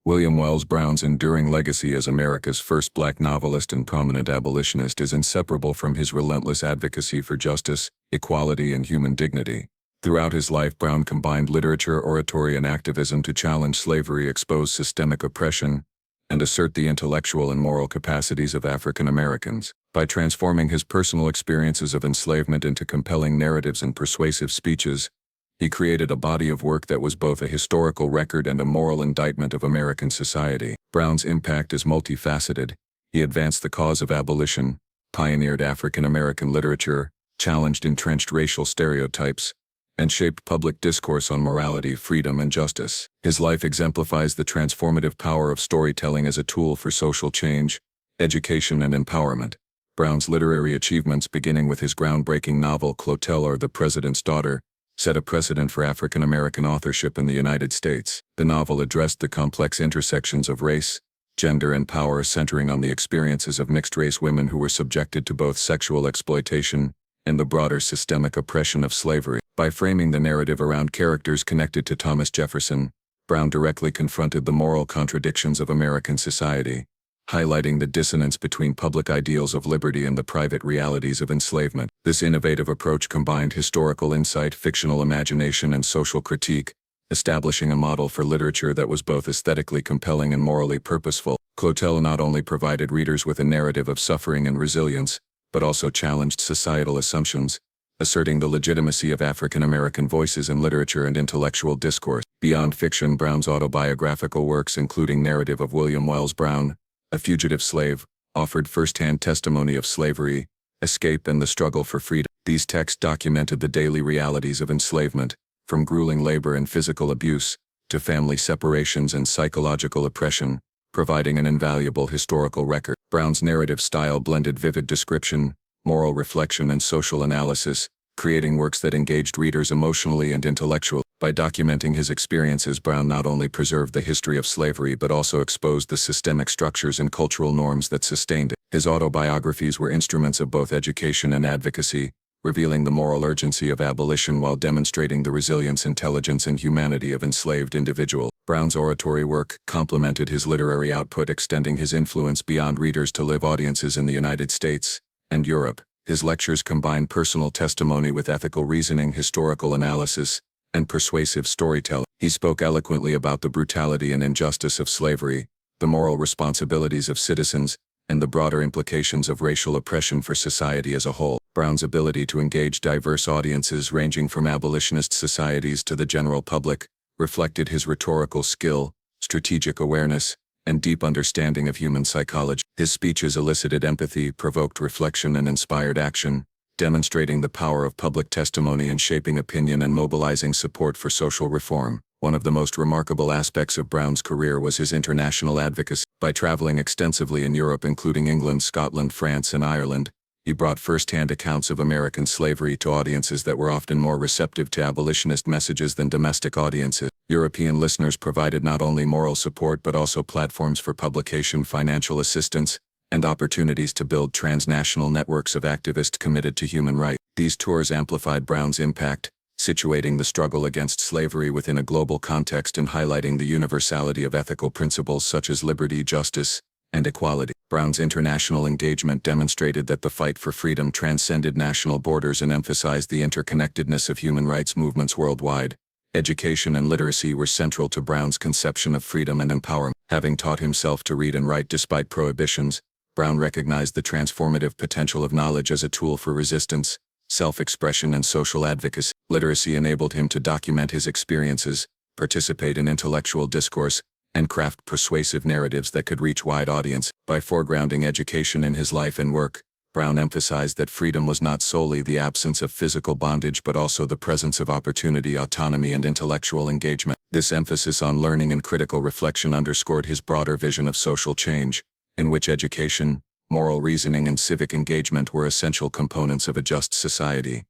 William Wells Brown's enduring legacy as America's first black novelist and prominent abolitionist is inseparable from his relentless advocacy for justice, equality, and human dignity. Throughout his life, Brown combined literature, oratory, and activism to challenge slavery, expose systemic oppression, and assert the intellectual and moral capacities of African Americans. By transforming his personal experiences of enslavement into compelling narratives and persuasive speeches, he created a body of work that was both a historical record and a moral indictment of American society. Brown's impact is multifaceted. He advanced the cause of abolition, pioneered African American literature, challenged entrenched racial stereotypes, and shaped public discourse on morality, freedom, and justice. His life exemplifies the transformative power of storytelling as a tool for social change, education, and empowerment. Brown's literary achievements, beginning with his groundbreaking novel Clotel, or The President's Daughter, set a precedent for African American authorship in the United States. The novel addressed the complex intersections of race, gender, and power, centering on the experiences of mixed-race women who were subjected to both sexual exploitation and the broader systemic oppression of slavery. By framing the narrative around characters connected to Thomas Jefferson, Brown directly confronted the moral contradictions of American society, highlighting the dissonance between public ideals of liberty and the private realities of enslavement. This innovative approach combined historical insight, fictional imagination, and social critique, establishing a model for literature that was both aesthetically compelling and morally purposeful. Clotel not only provided readers with a narrative of suffering and resilience, but also challenged societal assumptions, asserting the legitimacy of African American voices in literature and intellectual discourse. Beyond fiction, Brown's autobiographical works, including Narrative of William Wells Brown, A Fugitive Slave, offered first-hand testimony of slavery, escape, and the struggle for freedom. These texts documented the daily realities of enslavement, from grueling labor and physical abuse, to family separations and psychological oppression, providing an invaluable historical record. Brown's narrative style blended vivid description, moral reflection, and social analysis, creating works that engaged readers emotionally and intellectually. By documenting his experiences, Brown not only preserved the history of slavery but also exposed the systemic structures and cultural norms that sustained it. His autobiographies were instruments of both education and advocacy, revealing the moral urgency of abolition while demonstrating the resilience, intelligence, and humanity of enslaved individuals. Brown's oratory work complemented his literary output, extending his influence beyond readers to live audiences in the United States and Europe. His lectures combined personal testimony with ethical reasoning, historical analysis, and persuasive storytelling. He spoke eloquently about the brutality and injustice of slavery, the moral responsibilities of citizens, and the broader implications of racial oppression for society as a whole. Brown's ability to engage diverse audiences ranging from abolitionist societies to the general public reflected his rhetorical skill, strategic awareness, and deep understanding of human psychology. His speeches elicited empathy, provoked reflection, and inspired action, demonstrating the power of public testimony in shaping opinion and mobilizing support for social reform. One of the most remarkable aspects of Brown's career was his international advocacy. By traveling extensively in Europe, including England, Scotland, France, and Ireland, He brought first-hand accounts of American slavery to audiences that were often more receptive to abolitionist messages than domestic audiences. European listeners provided not only moral support but also platforms for publication, financial assistance, and opportunities to build transnational networks of activists committed to human rights. These tours amplified Brown's impact, situating the struggle against slavery within a global context and highlighting the universality of ethical principles such as liberty, justice, and equality. Brown's international engagement demonstrated that the fight for freedom transcended national borders and emphasized the interconnectedness of human rights movements worldwide. Education and literacy were central to Brown's conception of freedom and empowerment. Having taught himself to read and write despite prohibitions, Brown recognized the transformative potential of knowledge as a tool for resistance, self-expression, and social advocacy. Literacy enabled him to document his experiences, participate in intellectual discourse, and craft persuasive narratives that could reach wide audiences. By foregrounding education in his life and work, Brown emphasized that freedom was not solely the absence of physical bondage but also the presence of opportunity, autonomy, and intellectual engagement. This emphasis on learning and critical reflection underscored his broader vision of social change, in which education, moral reasoning, and civic engagement were essential components of a just society.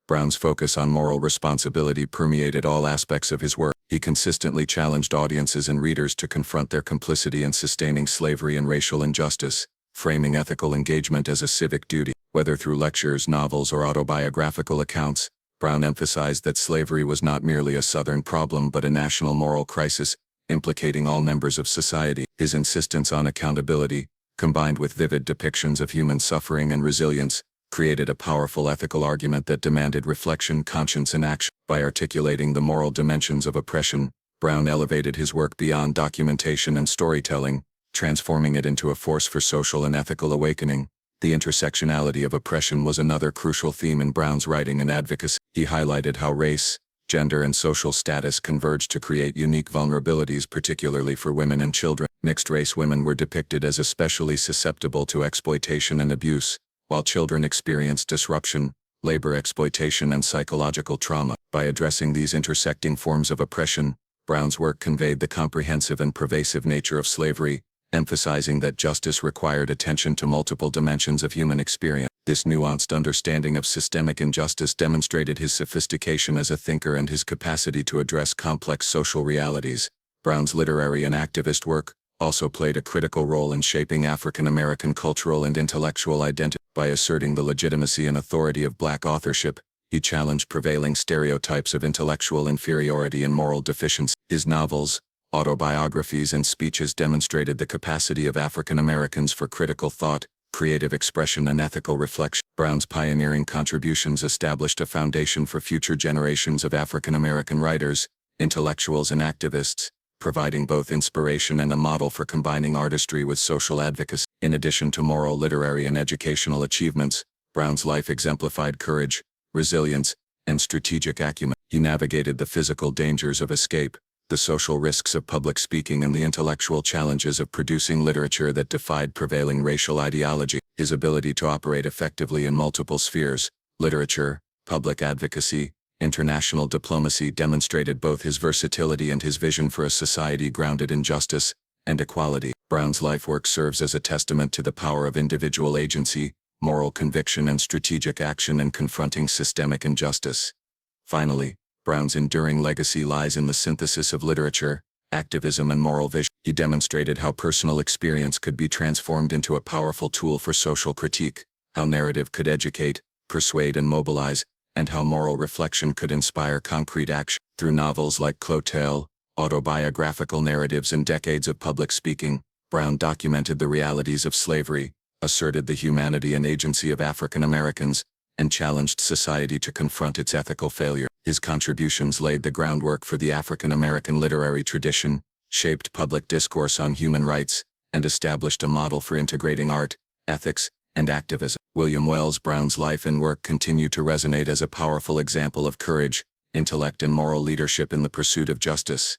Brown's focus on moral responsibility permeated all aspects of his work. He consistently challenged audiences and readers to confront their complicity in sustaining slavery and racial injustice, framing ethical engagement as a civic duty. Whether through lectures, novels, or autobiographical accounts, Brown emphasized that slavery was not merely a Southern problem but a national moral crisis, implicating all members of society. His insistence on accountability, combined with vivid depictions of human suffering and resilience, created a powerful ethical argument that demanded reflection, conscience, and action. By articulating the moral dimensions of oppression, Brown elevated his work beyond documentation and storytelling, transforming it into a force for social and ethical awakening. The intersectionality of oppression was another crucial theme in Brown's writing and advocacy. He highlighted how race, gender, and social status converged to create unique vulnerabilities, particularly for women and children. Mixed-race women were depicted as especially susceptible to exploitation and abuse, while children experienced disruption, labor exploitation, and psychological trauma. By addressing these intersecting forms of oppression, Brown's work conveyed the comprehensive and pervasive nature of slavery, emphasizing that justice required attention to multiple dimensions of human experience. This nuanced understanding of systemic injustice demonstrated his sophistication as a thinker and his capacity to address complex social realities. Brown's literary and activist work also played a critical role in shaping African American cultural and intellectual identity. By asserting the legitimacy and authority of Black authorship, he challenged prevailing stereotypes of intellectual inferiority and moral deficiency. His novels, autobiographies, and speeches demonstrated the capacity of African Americans for critical thought, creative expression, and ethical reflection. Brown's pioneering contributions established a foundation for future generations of African American writers, intellectuals, and activists, providing both inspiration and a model for combining artistry with social advocacy. In addition to moral, literary, and educational achievements, Brown's life exemplified courage, resilience, and strategic acumen. He navigated the physical dangers of escape, the social risks of public speaking, and the intellectual challenges of producing literature that defied prevailing racial ideology. His ability to operate effectively in multiple spheres, literature, public advocacy, international diplomacy, demonstrated both his versatility and his vision for a society grounded in justice and equality. Brown's life-work serves as a testament to the power of individual agency, moral conviction, and strategic action in confronting systemic injustice. Finally, Brown's enduring legacy lies in the synthesis of literature, activism, and moral vision. He demonstrated how personal experience could be transformed into a powerful tool for social critique, how narrative could educate, persuade, and mobilize, and how moral reflection could inspire concrete action. Through novels like Clotel, autobiographical narratives, and decades of public speaking, Brown documented the realities of slavery, asserted the humanity and agency of African Americans, and challenged society to confront its ethical failure. His contributions laid the groundwork for the African American literary tradition, shaped public discourse on human rights, and established a model for integrating art, ethics, and activism. William Wells Brown's life and work continue to resonate as a powerful example of courage, intellect, and moral leadership in the pursuit of justice.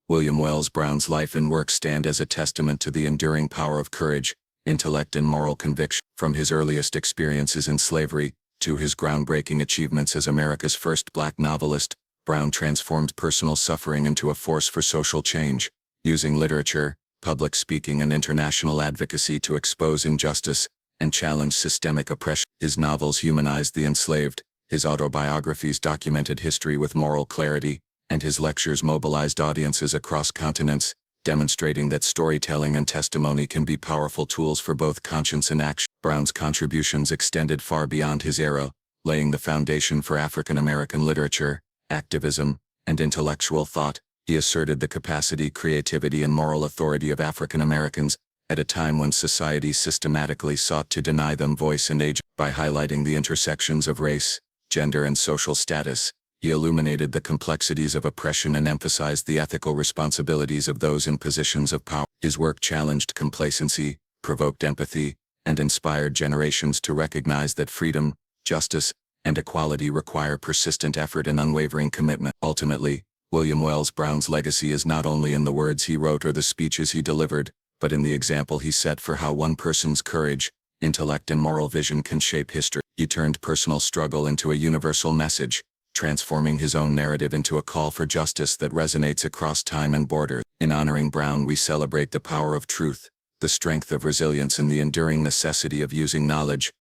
William Wells Brown's life and work stand as a testament to the enduring power of courage, intellect, and moral conviction. From his earliest experiences in slavery to his groundbreaking achievements as America's first Black novelist, Brown transformed personal suffering into a force for social change, using literature, public speaking, and international advocacy to expose injustice and challenged systemic oppression. His novels humanized the enslaved, his autobiographies documented history with moral clarity, and his lectures mobilized audiences across continents, demonstrating that storytelling and testimony can be powerful tools for both conscience and action. Brown's contributions extended far beyond his era, laying the foundation for African American literature, activism, and intellectual thought. He asserted the capacity, creativity, and moral authority of African Americans, at a time when society systematically sought to deny them voice and age. By highlighting the intersections of race, gender, and social status, he illuminated the complexities of oppression and emphasized the ethical responsibilities of those in positions of power. His work challenged complacency, provoked empathy, and inspired generations to recognize that freedom, justice, and equality require persistent effort and unwavering commitment. Ultimately, William Wells Brown's legacy is not only in the words he wrote or the speeches he delivered, but in the example he set for how one person's courage, intellect, and moral vision can shape history. He turned personal struggle into a universal message, transforming his own narrative into a call for justice that resonates across time and border. In honoring Brown, we celebrate the power of truth, the strength of resilience, and the enduring necessity of using knowledge,